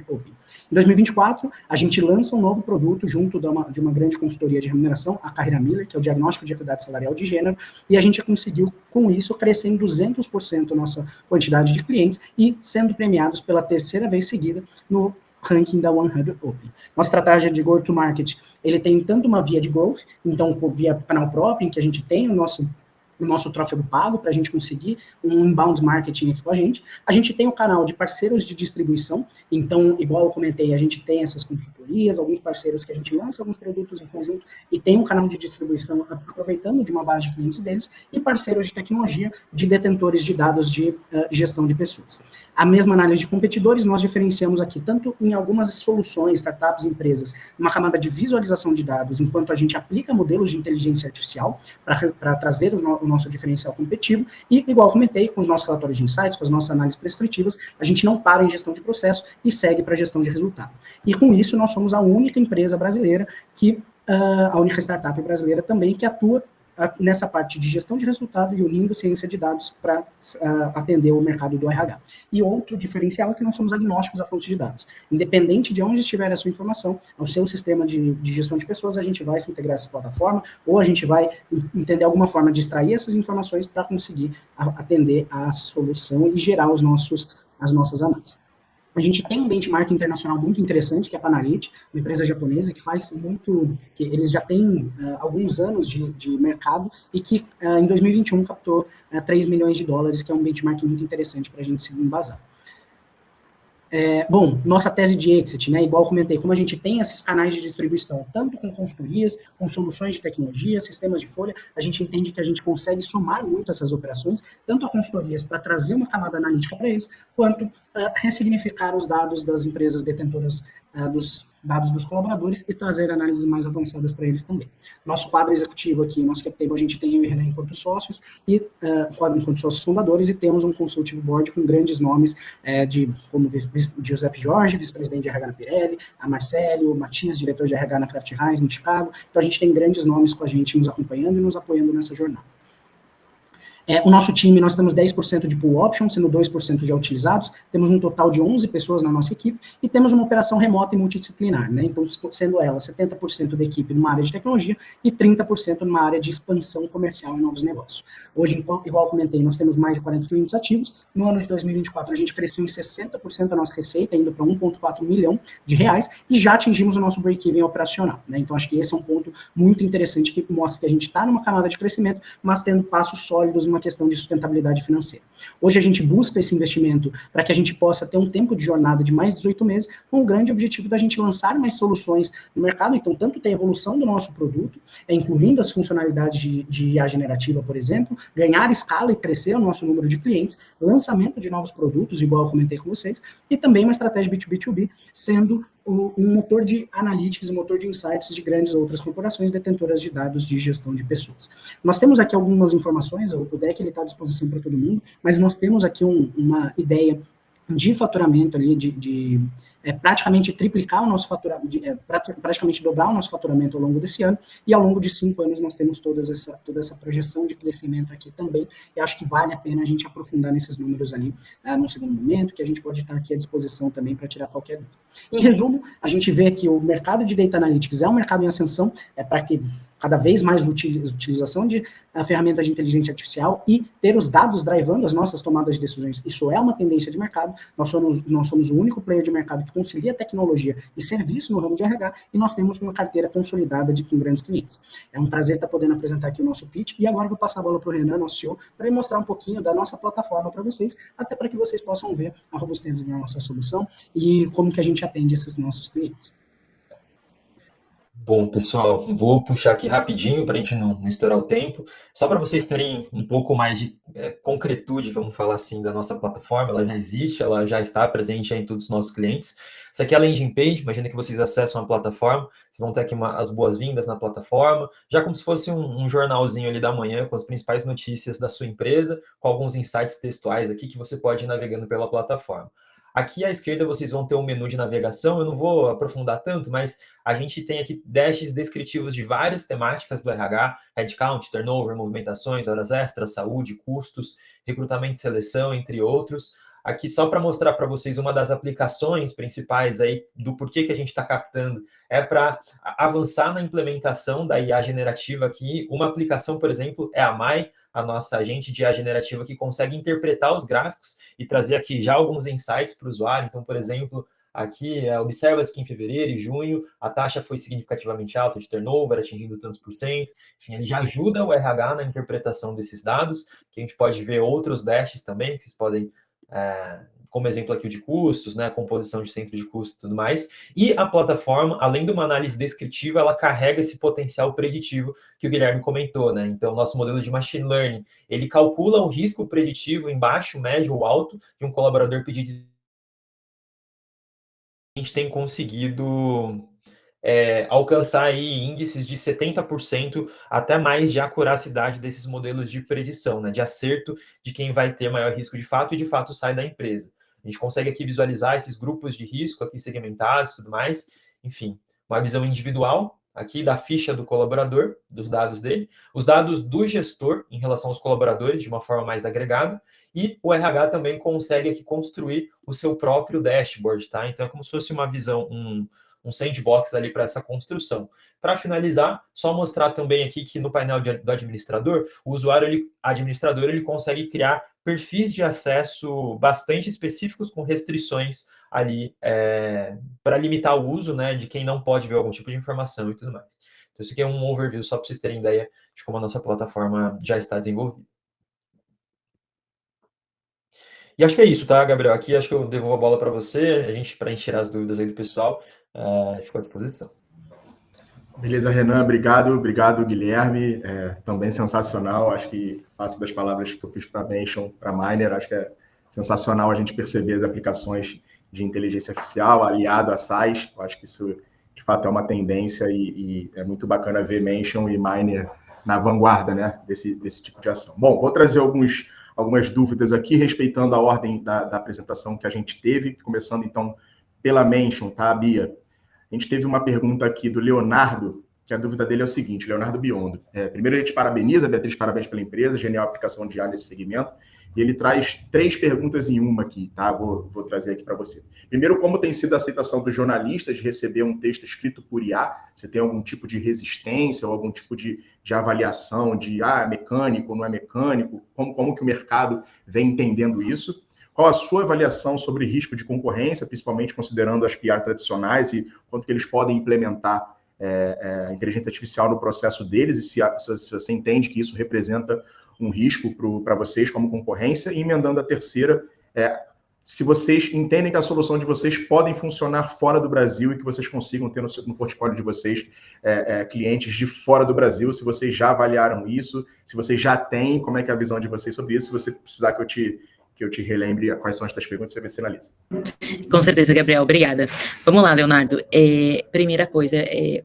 Open. Em 2024, a gente lança um novo produto junto de uma grande consultoria de remuneração, a Carreira Miller, que é o diagnóstico de equidade salarial de gênero, e a gente conseguiu, com isso, crescer em 200% a nossa quantidade de clientes e sendo premiados pela 3ª vez seguida no ranking da 100 Open. Nossa estratégia de go-to-market, ele tem tanto uma via de growth, então via canal próprio, em que a gente tem o nosso tráfego pago para a gente conseguir um inbound marketing aqui com a gente. A gente tem o canal de parceiros de distribuição, então, igual eu comentei, a gente tem essas consultorias, alguns parceiros que a gente lança alguns produtos em conjunto e tem um canal de distribuição aproveitando de uma base de clientes deles e parceiros de tecnologia de detentores de dados de gestão de pessoas. A mesma análise de competidores, nós diferenciamos aqui, tanto em algumas soluções, startups, empresas, uma camada de visualização de dados, enquanto a gente aplica modelos de inteligência artificial para trazer o nosso diferencial competitivo, e, igual comentei, com os nossos relatórios de insights, com as nossas análises prescritivas, a gente não para em gestão de processo e segue para gestão de resultado. E com isso, nós somos a única empresa brasileira a única startup brasileira também que atua nessa parte de gestão de resultado e unindo ciência de dados para atender o mercado do RH. E outro diferencial é que nós somos agnósticos à fonte de dados. Independente de onde estiver a sua informação, ao seu sistema de gestão de pessoas, a gente vai se integrar a essa plataforma, ou a gente vai entender alguma forma de extrair essas informações para conseguir atender a solução e gerar as nossas análises. A gente tem um benchmark internacional muito interessante, que é a Panarit, uma empresa japonesa que faz muito, que eles já têm alguns anos de mercado e que em 2021 captou 3 milhões de dólares, que é um benchmark muito interessante para a gente se embasar. Bom, nossa tese de exit, né, igual eu comentei, como a gente tem esses canais de distribuição, tanto com consultorias, com soluções de tecnologia, sistemas de folha, a gente entende que a gente consegue somar muito essas operações, tanto a consultorias para trazer uma camada analítica para eles, quanto ressignificar os dados das empresas detentoras dos dados dos colaboradores e trazer análises mais avançadas para eles também. Nosso quadro executivo aqui, nosso cap table, a gente tem eu e o Renan enquanto sócios, e enquanto sócios fundadores, e temos um consultivo board com grandes nomes, como Giuseppe Jorge, vice-presidente de RH na Pirelli, a Marcelo, o Matias, diretor de RH na Kraft Heinz, em Chicago. Então, a gente tem grandes nomes com a gente nos acompanhando e nos apoiando nessa jornada. O nosso time, nós temos 10% de pool option, sendo 2% já utilizados, temos um total de 11 pessoas na nossa equipe, e temos uma operação remota e multidisciplinar, né? Então, sendo ela 70% da equipe numa área de tecnologia e 30% numa área de expansão comercial e novos negócios. Hoje, igual comentei, nós temos mais de 40 clientes ativos. No ano de 2024, a gente cresceu em 60% a nossa receita, indo para 1,4 milhão de reais, e já atingimos o nosso break-even operacional, né? Então, acho que esse é um ponto muito interessante que mostra que a gente está numa camada de crescimento, mas tendo passos sólidos uma questão de sustentabilidade financeira. Hoje a gente busca esse investimento para que a gente possa ter um tempo de jornada de mais de 18 meses, com o grande objetivo da gente lançar mais soluções no mercado, então tanto ter a evolução do nosso produto, incluindo as funcionalidades de IA generativa, por exemplo, ganhar escala e crescer o nosso número de clientes, lançamento de novos produtos, igual eu comentei com vocês, e também uma estratégia B2B2B, sendo um motor de analytics, um motor de insights de grandes outras corporações detentoras de dados de gestão de pessoas. Nós temos aqui algumas informações, o deck está à disposição para todo mundo, mas nós temos aqui uma ideia de faturamento ali, praticamente triplicar o nosso faturamento, praticamente dobrar o nosso faturamento ao longo desse ano, e ao longo de 5 anos nós temos toda essa projeção de crescimento aqui também, e acho que vale a pena a gente aprofundar nesses números ali num segundo momento, que a gente pode estar aqui à disposição também para tirar qualquer dúvida. Em resumo, a gente vê que o mercado de Data Analytics é um mercado em ascensão, para que cada vez mais utilização de ferramentas de inteligência artificial e ter os dados drivando as nossas tomadas de decisões. Isso é uma tendência de mercado, nós somos o único player de mercado que concilia tecnologia e serviço no ramo de RH, e nós temos uma carteira consolidada com grandes clientes. É um prazer estar podendo apresentar aqui o nosso pitch, e agora eu vou passar a bola para o Renan, nosso CEO, para ele mostrar um pouquinho da nossa plataforma para vocês, até para que vocês possam ver a robustez da nossa solução e como que a gente atende esses nossos clientes. Bom, pessoal, vou puxar aqui rapidinho para a gente não estourar o tempo, só para vocês terem um pouco mais de concretude, vamos falar assim, da nossa plataforma. Ela já existe, ela já está presente em todos os nossos clientes. Essa aqui é a landing page, imagina que vocês acessam a plataforma, vocês vão ter aqui as boas-vindas na plataforma, já como se fosse um jornalzinho ali da manhã com as principais notícias da sua empresa, com alguns insights textuais aqui que você pode ir navegando pela plataforma. Aqui à esquerda vocês vão ter um menu de navegação, eu não vou aprofundar tanto, mas a gente tem aqui dashes descritivos de várias temáticas do RH, headcount, turnover, movimentações, horas extras, saúde, custos, recrutamento e seleção, entre outros. Aqui só para mostrar para vocês uma das aplicações principais aí do porquê que a gente está captando, é para avançar na implementação da IA generativa aqui. Uma aplicação, por exemplo, é a Mai, a nossa agente de IA generativa, que consegue interpretar os gráficos e trazer aqui já alguns insights para o usuário. Então, por exemplo, aqui observa-se que em fevereiro e junho a taxa foi significativamente alta de turnover, atingindo tantos por cento. Enfim, ele já ajuda o RH na interpretação desses dados, que a gente pode ver outros dashes também, que vocês podem, como exemplo aqui o de custos, né, a composição de centro de custos e tudo mais. E a plataforma, além de uma análise descritiva, ela carrega esse potencial preditivo que o Guilherme comentou, né? Então, nosso modelo de machine learning, ele calcula o risco preditivo em baixo, médio ou alto de um colaborador pedir. A gente tem conseguido alcançar aí índices de 70% até mais de acuracidade desses modelos de predição, né, de acerto de quem vai ter maior risco de fato e de fato sai da empresa. A gente consegue aqui visualizar esses grupos de risco aqui segmentados e tudo mais, enfim, uma visão individual aqui da ficha do colaborador, dos dados dele, os dados do gestor em relação aos colaboradores de uma forma mais agregada, e o RH também consegue aqui construir o seu próprio dashboard, tá? Então é como se fosse uma visão, um sandbox ali para essa construção. Para finalizar, só mostrar também aqui que no painel do administrador, o usuário, administrador, ele consegue criar perfis de acesso bastante específicos com restrições ali para limitar o uso, né, de quem não pode ver algum tipo de informação e tudo mais. Então, isso aqui é um overview só para vocês terem ideia de como a nossa plataforma já está desenvolvida. E acho que é isso, tá, Gabriel? Aqui acho que eu devolvo a bola para você, para a gente tirar as dúvidas aí do pessoal. Fico à disposição. Beleza, Renan, obrigado, Guilherme, também sensacional, acho que faço das palavras que eu fiz para a Mention, para a Miner, acho que é sensacional a gente perceber as aplicações de inteligência artificial aliado a SaaS, eu acho que isso de fato é uma tendência e é muito bacana ver Mention e Miner na vanguarda, né, desse tipo de ação. Bom, vou trazer algumas dúvidas aqui, respeitando a ordem da apresentação que a gente teve, começando então pela Mention, tá, Bia? A gente teve uma pergunta aqui do Leonardo, que a dúvida dele é o seguinte, Leonardo Biondo. Primeiro, a gente parabeniza, Beatriz, parabéns pela empresa, genial aplicação de IA nesse segmento. E ele traz 3 perguntas em uma aqui, tá? Vou trazer aqui para você. Primeiro, como tem sido a aceitação dos jornalistas de receber um texto escrito por IA? Você tem algum tipo de resistência ou algum tipo de avaliação de, mecânico, não é mecânico? Como que o mercado vem entendendo isso? Qual a sua avaliação sobre risco de concorrência, principalmente considerando as PR tradicionais e quanto que eles podem implementar a inteligência artificial no processo deles, e se você entende que isso representa um risco para vocês como concorrência, e emendando a terceira, se vocês entendem que a solução de vocês podem funcionar fora do Brasil e que vocês consigam ter no portfólio de vocês clientes de fora do Brasil, se vocês já avaliaram isso, se vocês já têm, como é que é a visão de vocês sobre isso, se você precisar que eu te relembre quais são as tuas perguntas, você vê se analisa. Com certeza, Gabriel, obrigada. Vamos lá, Leonardo. Primeira coisa,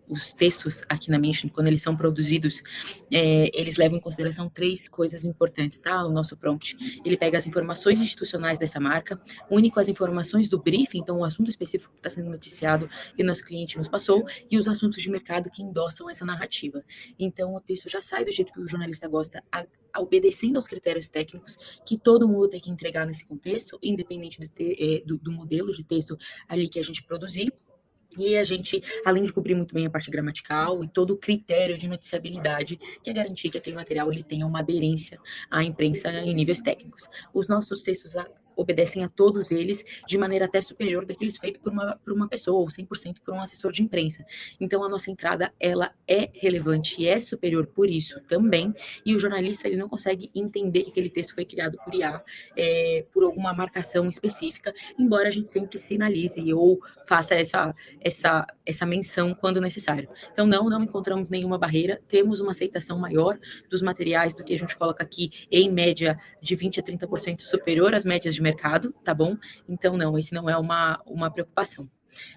os textos aqui na Mention, quando eles são produzidos, eles levam em consideração 3 coisas importantes, tá? O nosso prompt, ele pega as informações institucionais dessa marca, une com as informações do briefing, então o assunto específico que está sendo noticiado e o nosso cliente nos passou, e os assuntos de mercado que endossam essa narrativa. Então, o texto já sai do jeito que o jornalista gosta, obedecendo aos critérios técnicos que todo mundo tem que entregar nesse contexto, independente do modelo de texto ali que a gente produzir. E a gente, além de cobrir muito bem a parte gramatical e todo o critério de noticiabilidade, que é garantir que aquele material ele tenha uma aderência à imprensa em níveis técnicos. Os nossos textos obedecem a todos eles de maneira até superior daqueles feitos por uma pessoa, ou 100% por um assessor de imprensa. Então, a nossa entrada, ela é relevante e é superior por isso também, e o jornalista, ele não consegue entender que aquele texto foi criado por IA, por alguma marcação específica, embora a gente sempre sinalize ou faça essa menção quando necessário. Então, não encontramos nenhuma barreira, temos uma aceitação maior dos materiais do que a gente coloca aqui, em média, de 20% a 30% superior às médias de mercado, tá bom? Então, esse não é uma preocupação.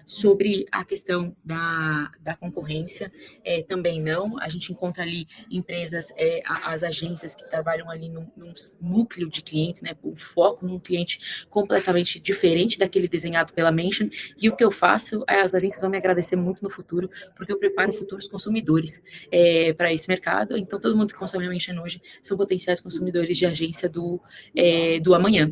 Sobre a questão da concorrência, também não. A gente encontra ali empresas, as agências que trabalham ali num núcleo de clientes, né, o foco num cliente completamente diferente daquele desenhado pela Mention, e o que eu faço, as agências vão me agradecer muito no futuro, porque eu preparo futuros consumidores para esse mercado. Então, todo mundo que consome a Mention hoje são potenciais consumidores de agência do amanhã.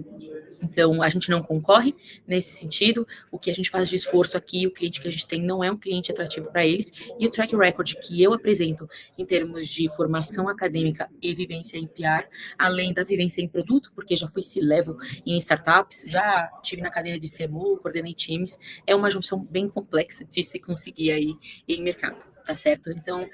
Então, a gente não concorre nesse sentido. O que a gente faz de esforço aqui, o cliente que a gente tem não é um cliente atrativo para eles, e o track record que eu apresento em termos de formação acadêmica e vivência em PR, além da vivência em produto, porque já fui C-level em startups, já tive na cadeira de CMO, coordenei times, é uma junção bem complexa de se conseguir aí em mercado. Tá certo? Então,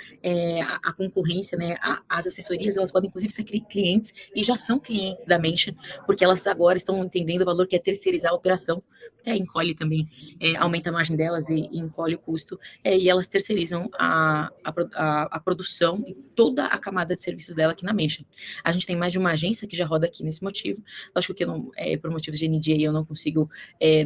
a concorrência, né, as assessorias, elas podem inclusive ser clientes, e já são clientes da Mention, porque elas agora estão entendendo o valor que é terceirizar a operação, porque encolhe também, aumenta a margem delas e encolhe o custo, e elas terceirizam a produção e toda a camada de serviços dela aqui na Mention. A gente tem mais de uma agência que já roda aqui nesse motivo, lógico que eu não, por motivos de NDA eu não consigo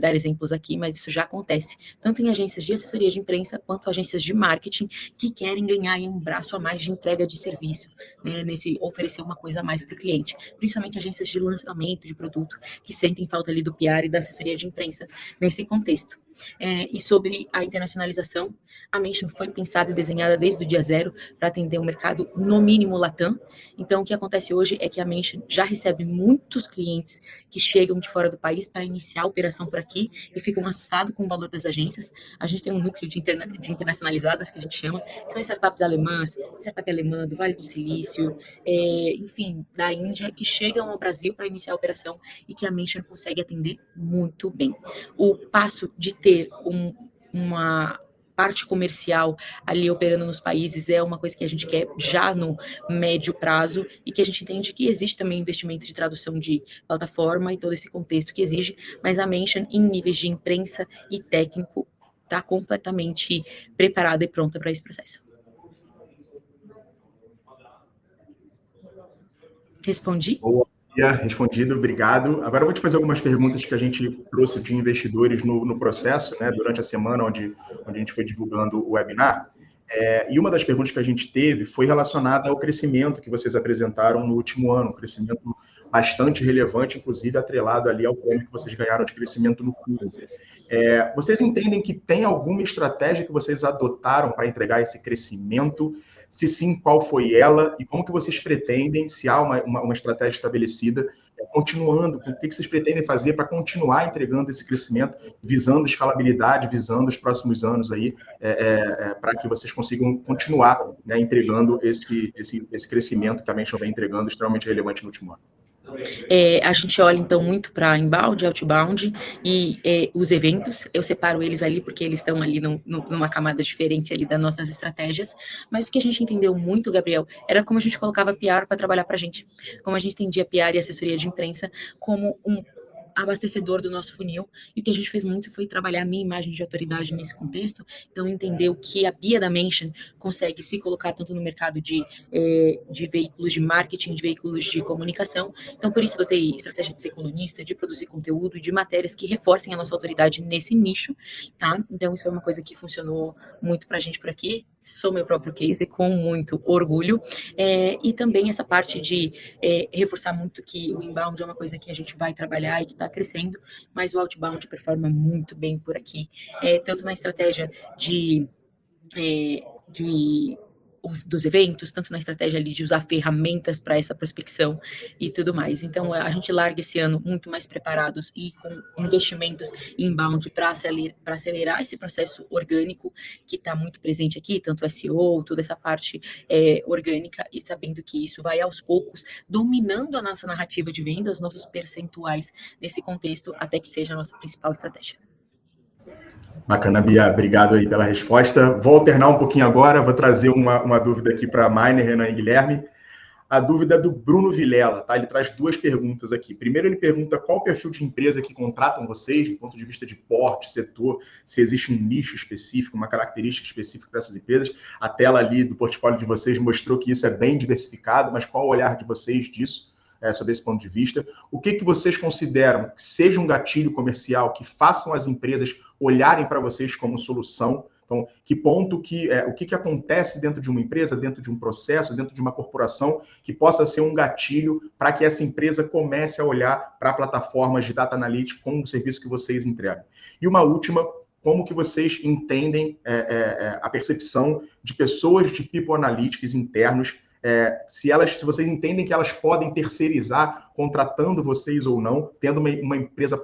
dar exemplos aqui, mas isso já acontece, tanto em agências de assessoria de imprensa, quanto agências de marketing, que querem ganhar um braço a mais de entrega de serviço, né, oferecer uma coisa a mais para o cliente, principalmente agências de lançamento de produto, que sentem falta ali do PR e da assessoria de imprensa nesse contexto. E sobre a internacionalização, a Mention foi pensada e desenhada desde o dia 0 para atender o mercado, no mínimo, Latam. Então, o que acontece hoje é que a Mention já recebe muitos clientes que chegam de fora do país para iniciar a operação por aqui e ficam assustados com o valor das agências. A gente tem um núcleo de internacionalizadas, que a gente chama, que são startups alemãs, startup alemã, do Vale do Silício, enfim, da Índia, que chegam ao Brasil para iniciar a operação e que a Mention consegue atender muito bem. O passo de ter uma parte comercial ali operando nos países é uma coisa que a gente quer já no médio prazo, e que a gente entende que existe também investimento de tradução de plataforma e todo esse contexto que exige, mas a Mention, em níveis de imprensa e técnico, está completamente preparada e pronta para esse processo. Respondi? Boa. Respondido, obrigado. Agora eu vou te fazer algumas perguntas que a gente trouxe de investidores no processo, né, durante a semana onde a gente foi divulgando o webinar. E uma das perguntas que a gente teve foi relacionada ao crescimento que vocês apresentaram no último ano, um crescimento bastante relevante, inclusive atrelado ali ao prêmio que vocês ganharam de crescimento no Google. Vocês entendem que tem alguma estratégia que vocês adotaram para entregar esse crescimento? Se sim, qual foi ela? E como que vocês pretendem, se há uma estratégia estabelecida, continuando, o que vocês pretendem fazer para continuar entregando esse crescimento, visando escalabilidade, visando os próximos anos aí, para que vocês consigam continuar, né, entregando esse crescimento que a Mention vem entregando, extremamente relevante no último ano? A gente olha, então, muito para inbound, outbound e os eventos. Eu separo eles ali porque eles estão ali numa camada diferente ali das nossas estratégias. Mas o que a gente entendeu muito, Gabriel, era como a gente colocava PR para trabalhar para a gente. Como a gente entendia PR e assessoria de imprensa como um abastecedor do nosso funil, e o que a gente fez muito foi trabalhar a minha imagem de autoridade nesse contexto, então entender o que a Bia da Mention consegue se colocar tanto no mercado de veículos de marketing, de veículos de comunicação. Então por isso eu adotei estratégia de ser colunista, de produzir conteúdo e de matérias que reforcem a nossa autoridade nesse nicho, tá? Então isso foi uma coisa que funcionou muito pra gente por aqui, sou meu próprio case com muito orgulho, e também essa parte de reforçar muito que o inbound é uma coisa que a gente vai trabalhar e que está crescendo, mas o outbound performa muito bem por aqui, tanto na estratégia dos eventos, tanto na estratégia ali de usar ferramentas para essa prospecção e tudo mais. Então, a gente larga esse ano muito mais preparados e com investimentos inbound para acelerar esse processo orgânico que está muito presente aqui, tanto SEO, toda essa parte orgânica, e sabendo que isso vai aos poucos dominando a nossa narrativa de venda, os nossos percentuais nesse contexto, até que seja a nossa principal estratégia. Bacana, Bia. Obrigado aí pela resposta. Vou alternar um pouquinho agora, vou trazer uma dúvida aqui para a Mainer, Renan e Guilherme. A dúvida é do Bruno Vilela, tá? Ele traz duas perguntas aqui. Primeiro, ele pergunta qual o perfil de empresa que contratam vocês, do ponto de vista de porte, setor, se existe um nicho específico, uma característica específica para essas empresas. A tela ali do portfólio de vocês mostrou que isso é bem diversificado, mas qual o olhar de vocês disso? Sobre esse ponto de vista, o que vocês consideram que seja um gatilho comercial que façam as empresas olharem para vocês como solução? Então, que ponto o que acontece dentro de uma empresa, dentro de um processo, dentro de uma corporação, que possa ser um gatilho para que essa empresa comece a olhar para plataformas de data analytics como o serviço que vocês entregam? E uma última, como que vocês entendem a percepção de pessoas de People Analytics internos, se vocês entendem que elas podem terceirizar, contratando vocês ou não, tendo uma empresa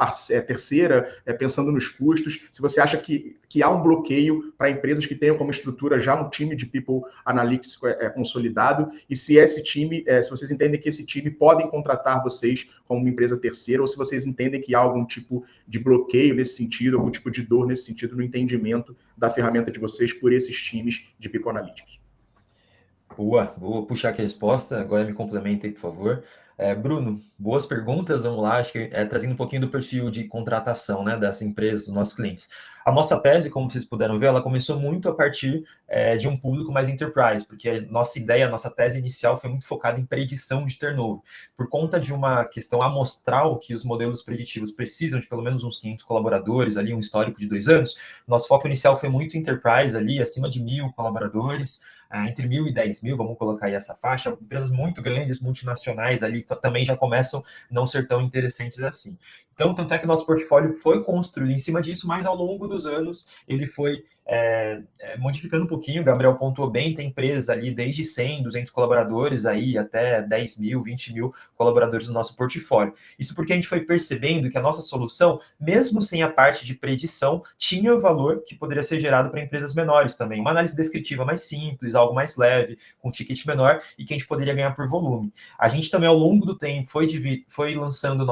terceira, pensando nos custos, se você acha que há um bloqueio para empresas que tenham como estrutura já um time de People Analytics consolidado, e se esse time, se vocês entendem que esse time podem contratar vocês como uma empresa terceira, ou se vocês entendem que há algum tipo de bloqueio nesse sentido, algum tipo de dor nesse sentido no entendimento da ferramenta de vocês por esses times de People Analytics. Boa, vou puxar aqui a resposta, agora me complementem, por favor. Bruno, boas perguntas, vamos lá, acho que trazendo um pouquinho do perfil de contratação, né, das empresas, dos nossos clientes. A nossa tese, como vocês puderam ver, ela começou muito a partir de um público mais enterprise, porque a nossa tese inicial foi muito focada em predição de turnover. Por conta de uma questão amostral que os modelos preditivos precisam de pelo menos uns 500 colaboradores, ali um histórico de 2 anos, nosso foco inicial foi muito enterprise, ali acima de 1.000 colaboradores, entre 1.000 e 10.000, vamos colocar aí essa faixa, empresas muito grandes, multinacionais ali, também já começam a não ser tão interessantes assim. Então, tanto é que nosso portfólio foi construído em cima disso, mas ao longo dos anos ele foi modificando um pouquinho. O Gabriel pontuou bem, tem empresas ali desde 100, 200 colaboradores aí até 10.000, 20.000 colaboradores no nosso portfólio. Isso porque a gente foi percebendo que a nossa solução, mesmo sem a parte de predição, tinha o valor que poderia ser gerado para empresas menores também. Uma análise descritiva mais simples, algo mais leve, com ticket menor e que a gente poderia ganhar por volume. A gente também, ao longo do tempo, foi lançando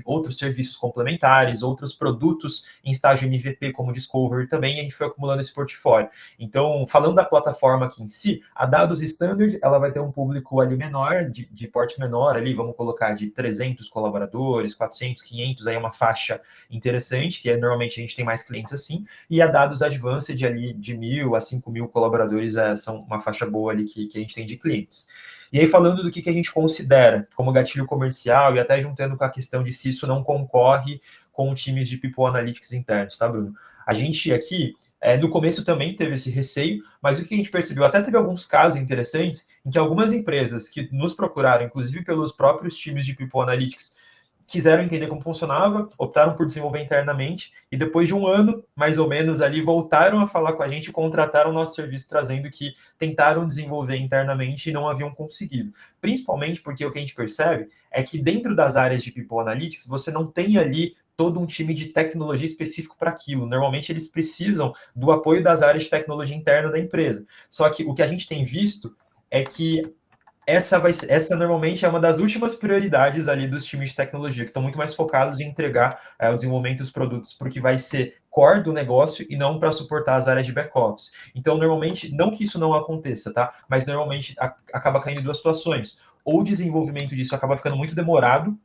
outros serviços complementares, outros produtos em estágio MVP, como Discovery também, e a gente foi acumulando esse portfólio. Então, falando da plataforma aqui em si, a Dados Standard, ela vai ter um público ali menor, de porte menor ali, vamos colocar de 300 colaboradores, 400, 500, aí é uma faixa interessante, que normalmente a gente tem mais clientes assim, e a Dados Advanced ali de 1.000 a 5.000 colaboradores são uma faixa boa ali que a gente tem de clientes. E aí, falando do que a gente considera como gatilho comercial, e até juntando com a questão de se isso não concorre com times de People Analytics internos, tá, Bruno? A gente aqui, no começo também teve esse receio, mas o que a gente percebeu, até teve alguns casos interessantes em que algumas empresas que nos procuraram, inclusive pelos próprios times de People Analytics, quiseram entender como funcionava, optaram por desenvolver internamente, e depois de um ano, mais ou menos, ali, voltaram a falar com a gente e contrataram o nosso serviço, trazendo que tentaram desenvolver internamente e não haviam conseguido. Principalmente porque o que a gente percebe é que dentro das áreas de People Analytics, você não tem ali todo um time de tecnologia específico para aquilo. Normalmente, eles precisam do apoio das áreas de tecnologia interna da empresa. Só que o que a gente tem visto é que essa normalmente é uma das últimas prioridades ali dos times de tecnologia, que estão muito mais focados em entregar o desenvolvimento dos produtos para o que vai ser core do negócio e não para suportar as áreas de back-office. Então, normalmente, não que isso não aconteça, tá? Mas normalmente acaba caindo em duas situações. Ou o desenvolvimento disso acaba ficando muito demorado,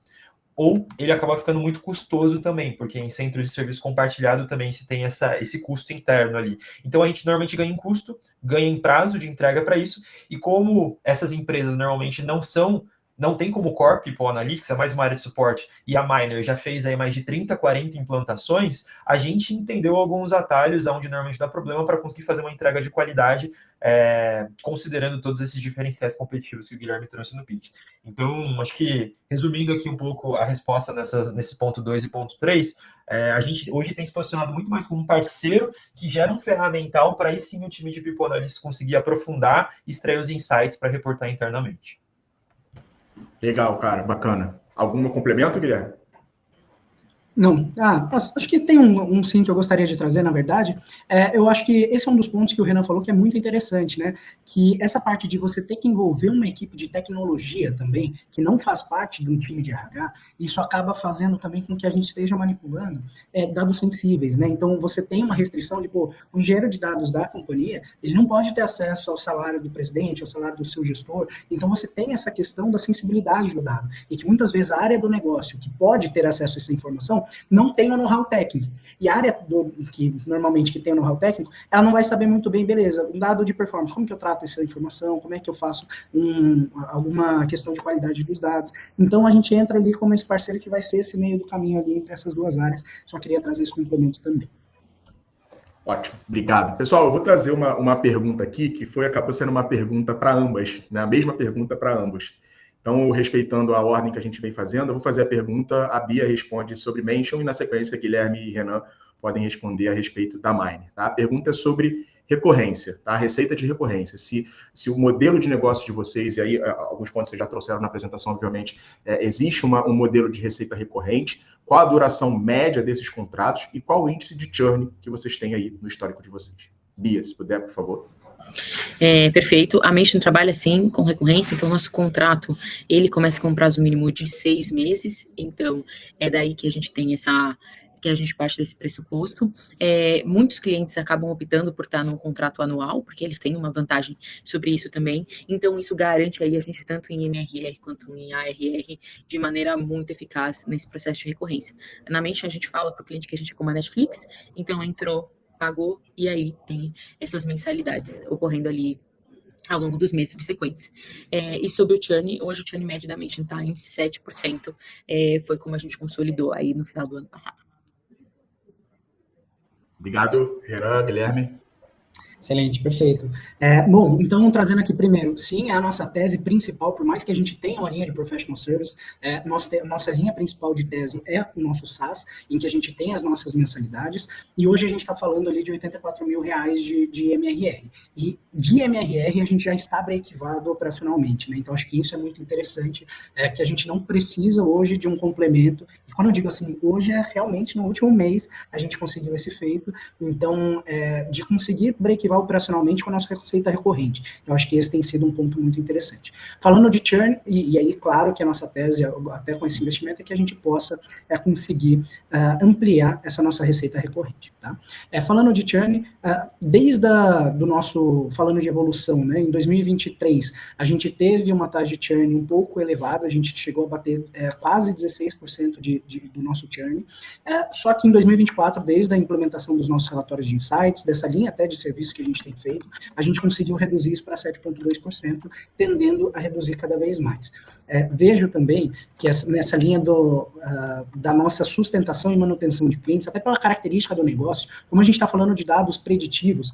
ou ele acaba ficando muito custoso também, porque em centros de serviço compartilhado também se tem esse custo interno ali. Então, a gente normalmente ganha em custo, ganha em prazo de entrega para isso, e como essas empresas normalmente não tem como core People Analytics, é mais uma área de suporte, e a Miner já fez aí mais de 30, 40 implantações, a gente entendeu alguns atalhos onde normalmente dá problema para conseguir fazer uma entrega de qualidade, considerando todos esses diferenciais competitivos que o Guilherme trouxe no pitch. Então, acho que, resumindo aqui um pouco a resposta nesse ponto 2 e ponto 3, a gente hoje tem se posicionado muito mais como um parceiro que gera um ferramental para aí sim o time de People Analytics conseguir aprofundar e extrair os insights para reportar internamente. Legal, cara, bacana. Algum complemento, Guilherme? Não, acho que tem um sim que eu gostaria de trazer, na verdade. Eu acho que esse é um dos pontos que o Renan falou que é muito interessante, né? Que essa parte de você ter que envolver uma equipe de tecnologia também, que não faz parte de um time de RH, isso acaba fazendo também com que a gente esteja manipulando dados sensíveis, né? Então, você tem uma restrição de, o engenheiro de dados da companhia, ele não pode ter acesso ao salário do presidente, ao salário do seu gestor. Então, você tem essa questão da sensibilidade do dado, e que muitas vezes a área do negócio que pode ter acesso a essa informação não tem o know-how técnico. E a área que normalmente tem o know-how técnico, ela não vai saber muito bem, beleza, um dado de performance, como que eu trato essa informação, como é que eu faço alguma questão de qualidade dos dados. Então, a gente entra ali como esse parceiro que vai ser esse meio do caminho ali entre essas duas áreas. Só queria trazer esse complemento também. Ótimo, obrigado. Pessoal, eu vou trazer uma pergunta aqui, que acabou sendo uma pergunta para ambas, né? A mesma pergunta para ambos. Então, respeitando a ordem que a gente vem fazendo, eu vou fazer a pergunta, a Bia responde sobre Mention, e na sequência, Guilherme e Renan podem responder a respeito da Miner. Tá? A pergunta é sobre recorrência, tá? Receita de recorrência. Se o modelo de negócio de vocês, e aí alguns pontos vocês já trouxeram na apresentação, obviamente, existe um modelo de receita recorrente, qual a duração média desses contratos e qual o índice de churn que vocês têm aí no histórico de vocês. Bia, se puder, por favor. Perfeito. A Mention trabalha, sim, com recorrência, então nosso contrato, ele começa com um prazo mínimo de 6 meses, então é daí que a gente tem que a gente parte desse pressuposto. Muitos clientes acabam optando por estar num contrato anual, porque eles têm uma vantagem sobre isso também, então isso garante aí a gente, tanto em MRR quanto em ARR, de maneira muito eficaz nesse processo de recorrência. Na Mention a gente fala para o cliente que a gente é como a Netflix, então entrou, pagou, e aí tem essas mensalidades ocorrendo ali ao longo dos meses subsequentes. E sobre o churn, hoje o churn médio da Mention está em 7%, foi como a gente consolidou aí no final do ano passado. Obrigado, Renan, Guilherme. Excelente, perfeito. Bom, então, trazendo aqui primeiro, sim, é a nossa tese principal, por mais que a gente tenha uma linha de professional service, nossa linha principal de tese é o nosso SaaS, em que a gente tem as nossas mensalidades, e hoje a gente está falando ali de R$84 mil de MRR. E de MRR a gente já está breakivado operacionalmente, né? Então, acho que isso é muito interessante, que a gente não precisa hoje de um complemento. E quando eu digo assim, hoje é realmente no último mês a gente conseguiu esse feito, então, de conseguir breakivar operacionalmente com a nossa receita recorrente. Eu acho que esse tem sido um ponto muito interessante. Falando de churn, e aí, claro que a nossa tese, até com esse investimento, é que a gente possa conseguir ampliar essa nossa receita recorrente. Tá? Falando de churn, desde do nosso, falando de evolução, né, em 2023, a gente teve uma taxa de churn um pouco elevada, a gente chegou a bater quase 16% de do nosso churn. Só que em 2024, desde a implementação dos nossos relatórios de insights, dessa linha até de serviço que a gente tem feito, a gente conseguiu reduzir isso para 7,2%, tendendo a reduzir cada vez mais. Vejo também que nessa linha da nossa sustentação e manutenção de clientes, até pela característica do negócio, como a gente está falando de dados preditivos,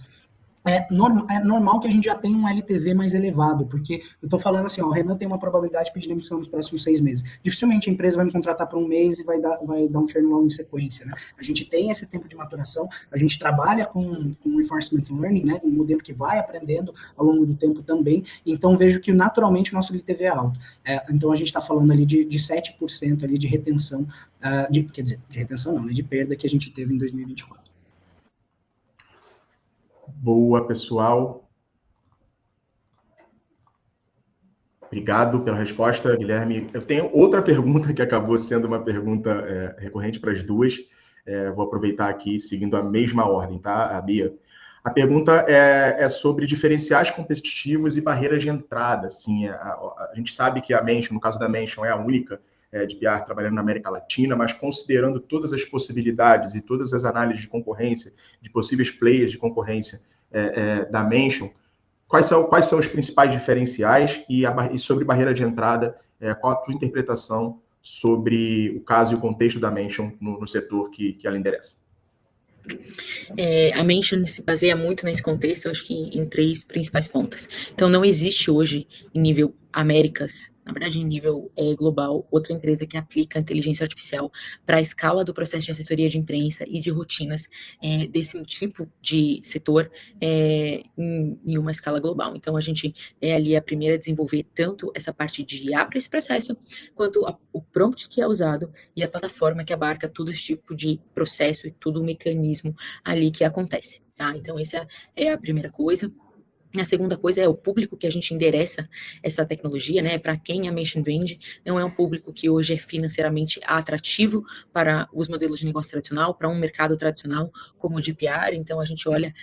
é normal que a gente já tenha um LTV mais elevado, porque eu estou falando assim, o Renan tem uma probabilidade de pedir demissão nos próximos 6 meses. Dificilmente a empresa vai me contratar por um mês e vai dar um churn logo em sequência, né? A gente tem esse tempo de maturação, a gente trabalha com reinforcement learning, né? Um modelo que vai aprendendo ao longo do tempo também, então vejo que naturalmente o nosso LTV é alto. Então a gente está falando ali de 7% ali de retenção, quer dizer, de retenção não, né? De perda que a gente teve em 2024. Boa, pessoal. Obrigado pela resposta, Guilherme. Eu tenho outra pergunta que acabou sendo uma pergunta recorrente para as duas. Vou aproveitar aqui, seguindo a mesma ordem, tá, Bia? A pergunta é sobre diferenciais competitivos e barreiras de entrada. Assim, a gente sabe que a Mention, no caso da Mention, é a única de PR trabalhando na América Latina, mas considerando todas as possibilidades e todas as análises de concorrência, de possíveis players de concorrência da Mention, quais são os principais diferenciais e sobre barreira de entrada, qual a tua interpretação sobre o caso e o contexto da Mention no setor que ela endereça? A Mention se baseia muito nesse contexto, acho que em 3 principais pontos. Então, não existe hoje, em nível Américas, na verdade, em nível global, outra empresa que aplica inteligência artificial para a escala do processo de assessoria de imprensa e de rotinas desse tipo de setor em uma escala global. Então, a gente é ali a primeira a desenvolver tanto essa parte de IA para esse processo, quanto o prompt que é usado e a plataforma que abarca todo esse tipo de processo e todo o mecanismo ali que acontece, tá? Então, essa é a primeira coisa. A segunda coisa é o público que a gente endereça essa tecnologia, né? Para quem a Mention vende, não é um público que hoje é financeiramente atrativo para os modelos de negócio tradicional, para um mercado tradicional como o de PR. Então, a gente olha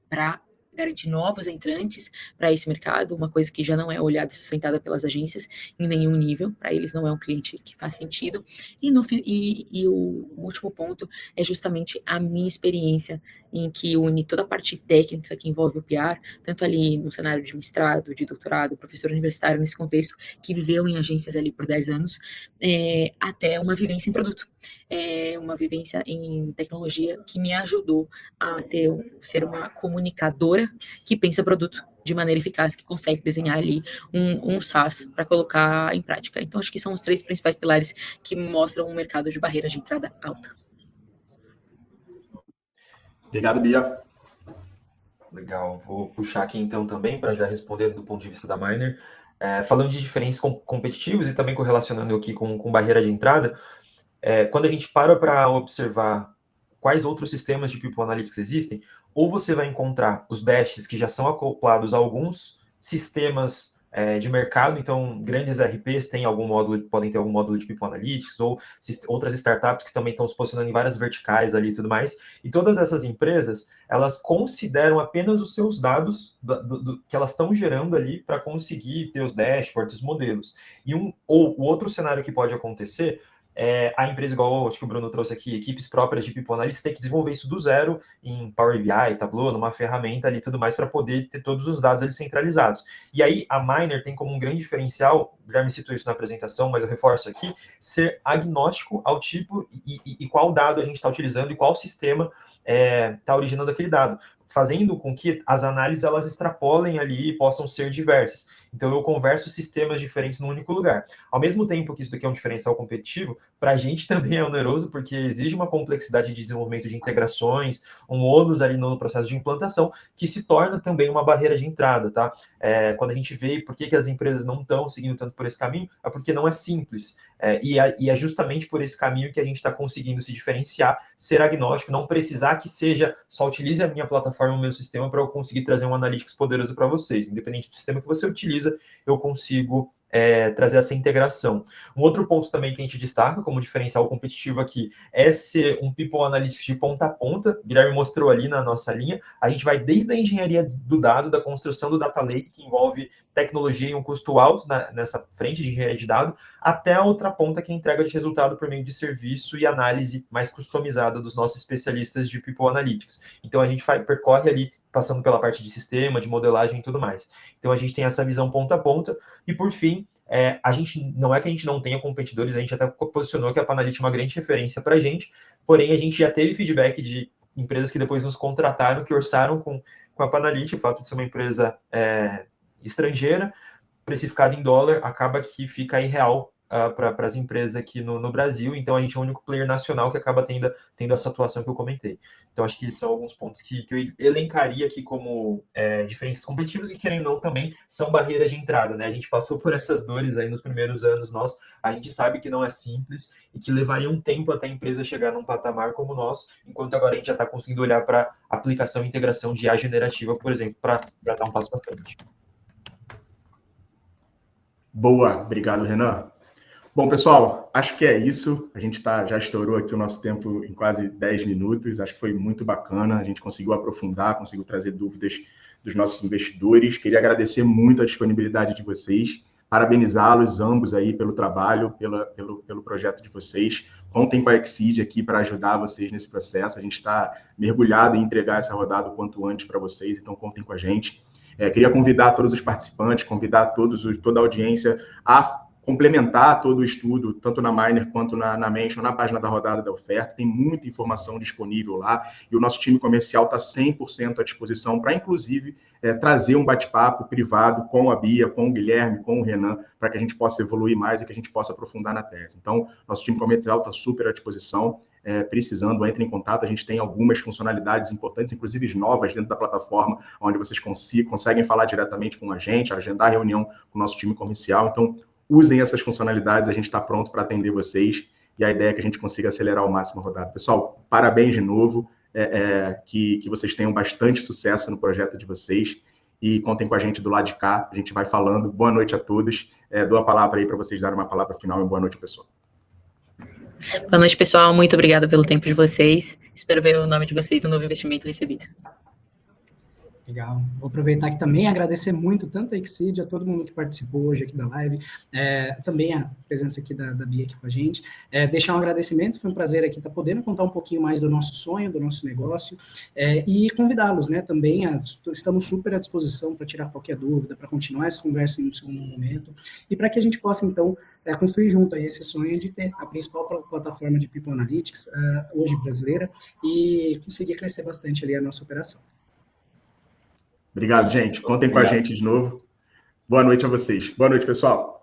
para garantir novos entrantes para esse mercado, uma coisa que já não é olhada e sustentada pelas agências em nenhum nível, para eles não é um cliente que faz sentido. E o último ponto é justamente a minha experiência, em que une toda a parte técnica que envolve o PR, tanto ali no cenário de mestrado, de doutorado, professor universitário nesse contexto, que viveu em agências ali por 10 anos, até uma vivência em produto, uma vivência em tecnologia que me ajudou a ser uma comunicadora que pensa produto de maneira eficaz, que consegue desenhar ali um SaaS para colocar em prática. Então, acho que são os 3 principais pilares que mostram um mercado de barreira de entrada alta. Obrigado, Bia. Legal, vou puxar aqui então também para já responder do ponto de vista da Miner. Falando de diferentes competitivos e também correlacionando aqui com barreira de entrada, quando a gente para observar quais outros sistemas de People Analytics existem, ou você vai encontrar os dashes que já são acoplados a alguns sistemas de mercado, então grandes RPs podem ter algum módulo de People Analytics, ou outras startups que também estão se posicionando em várias verticais ali e tudo mais, e todas essas empresas, elas consideram apenas os seus dados que elas estão gerando ali para conseguir ter os dashboards, os modelos. Ou o outro cenário que pode acontecer a empresa, igual acho que o Bruno trouxe aqui, equipes próprias de People Analytics, tem que desenvolver isso do zero em Power BI, Tableau, numa ferramenta ali e tudo mais, para poder ter todos os dados ali centralizados. E aí a Miner tem como um grande diferencial, já me citou isso na apresentação, mas eu reforço aqui, ser agnóstico ao tipo e qual dado a gente está utilizando e qual sistema está originando aquele dado, fazendo com que as análises elas extrapolem ali e possam ser diversas. Então, eu converso sistemas diferentes num único lugar. Ao mesmo tempo que isso daqui é um diferencial competitivo, para a gente também é oneroso, porque exige uma complexidade de desenvolvimento de integrações, um ônus ali no processo de implantação, que se torna também uma barreira de entrada, tá? Quando a gente vê por que as empresas não estão seguindo tanto por esse caminho, é porque não é simples. E é justamente por esse caminho que a gente está conseguindo se diferenciar, ser agnóstico, não precisar que seja só utilize a minha plataforma, o meu sistema, para eu conseguir trazer um analytics poderoso para vocês. Independente do sistema que você utiliza, eu consigo trazer essa integração. Um outro ponto também que a gente destaca como diferencial competitivo aqui é ser um People Analytics de ponta a ponta. O Guilherme mostrou ali na nossa linha. A gente vai desde a engenharia do dado, da construção do Data Lake, que envolve tecnologia e um custo alto nessa frente de engenharia de dados, até a outra ponta que é a entrega de resultado por meio de serviço e análise mais customizada dos nossos especialistas de People Analytics. Então, a gente percorre ali, passando pela parte de sistema, de modelagem e tudo mais. Então, a gente tem essa visão ponta a ponta. E, por fim, a gente não é que a gente não tenha competidores, a gente até posicionou que a Panalytics é uma grande referência para a gente, porém, a gente já teve feedback de empresas que depois nos contrataram, que orçaram com a Panalytics, o fato de ser uma empresa estrangeira, precificada em dólar, acaba que fica irreal para as empresas aqui no Brasil, então a gente é o único player nacional que acaba tendo essa atuação que eu comentei. Então acho que são alguns pontos que eu elencaria aqui como diferenças competitivas e, querendo ou não, também são barreiras de entrada, né? A gente passou por essas dores aí nos primeiros anos, a gente sabe que não é simples e que levaria um tempo até a empresa chegar num patamar como o nosso, enquanto agora a gente já está conseguindo olhar para aplicação e integração de IA generativa, por exemplo, para dar um passo para frente. Boa, obrigado, Renan. Bom, pessoal, acho que é isso. A gente já estourou aqui o nosso tempo em quase 10 minutos. Acho que foi muito bacana. A gente conseguiu aprofundar, conseguiu trazer dúvidas dos nossos investidores. Queria agradecer muito a disponibilidade de vocês, parabenizá-los ambos aí pelo trabalho, pelo projeto de vocês. Contem com a Exceed aqui para ajudar vocês nesse processo. A gente está mergulhado em entregar essa rodada o quanto antes para vocês, então contem com a gente. Queria convidar todos os participantes, convidar toda a audiência a complementar todo o estudo, tanto na Miner quanto na Mention, na página da rodada da oferta. Tem muita informação disponível lá e o nosso time comercial está 100% à disposição para, inclusive, trazer um bate-papo privado com a Bia, com o Guilherme, com o Renan, para que a gente possa evoluir mais e que a gente possa aprofundar na tese. Então, nosso time comercial está super à disposição. Precisando, entre em contato. A gente tem algumas funcionalidades importantes, inclusive novas dentro da plataforma, onde vocês conseguem falar diretamente com a gente, agendar reunião com o nosso time comercial. Então, usem essas funcionalidades, a gente está pronto para atender vocês, e a ideia é que a gente consiga acelerar ao máximo a rodada. Pessoal, parabéns de novo, que vocês tenham bastante sucesso no projeto de vocês, e contem com a gente do lado de cá, a gente vai falando. Boa noite a todos. Dou a palavra aí para vocês darem uma palavra final, e boa noite, pessoal. Boa noite, pessoal. Muito obrigada pelo tempo de vocês. Espero ver o nome de vocês no novo investimento recebido. Legal. Vou aproveitar aqui também agradecer muito tanto a Exceed, a todo mundo que participou hoje aqui da live, também a presença aqui da Bia aqui com a gente. Deixar um agradecimento, foi um prazer aqui estar podendo contar um pouquinho mais do nosso sonho, do nosso negócio, e convidá-los, né, também, estamos super à disposição para tirar qualquer dúvida, para continuar essa conversa em um segundo momento, e para que a gente possa, então, construir junto aí esse sonho de ter a principal plataforma de People Analytics, hoje brasileira, e conseguir crescer bastante ali a nossa operação. Obrigado, gente. Contem com a gente de novo. Boa noite a vocês. Boa noite, pessoal.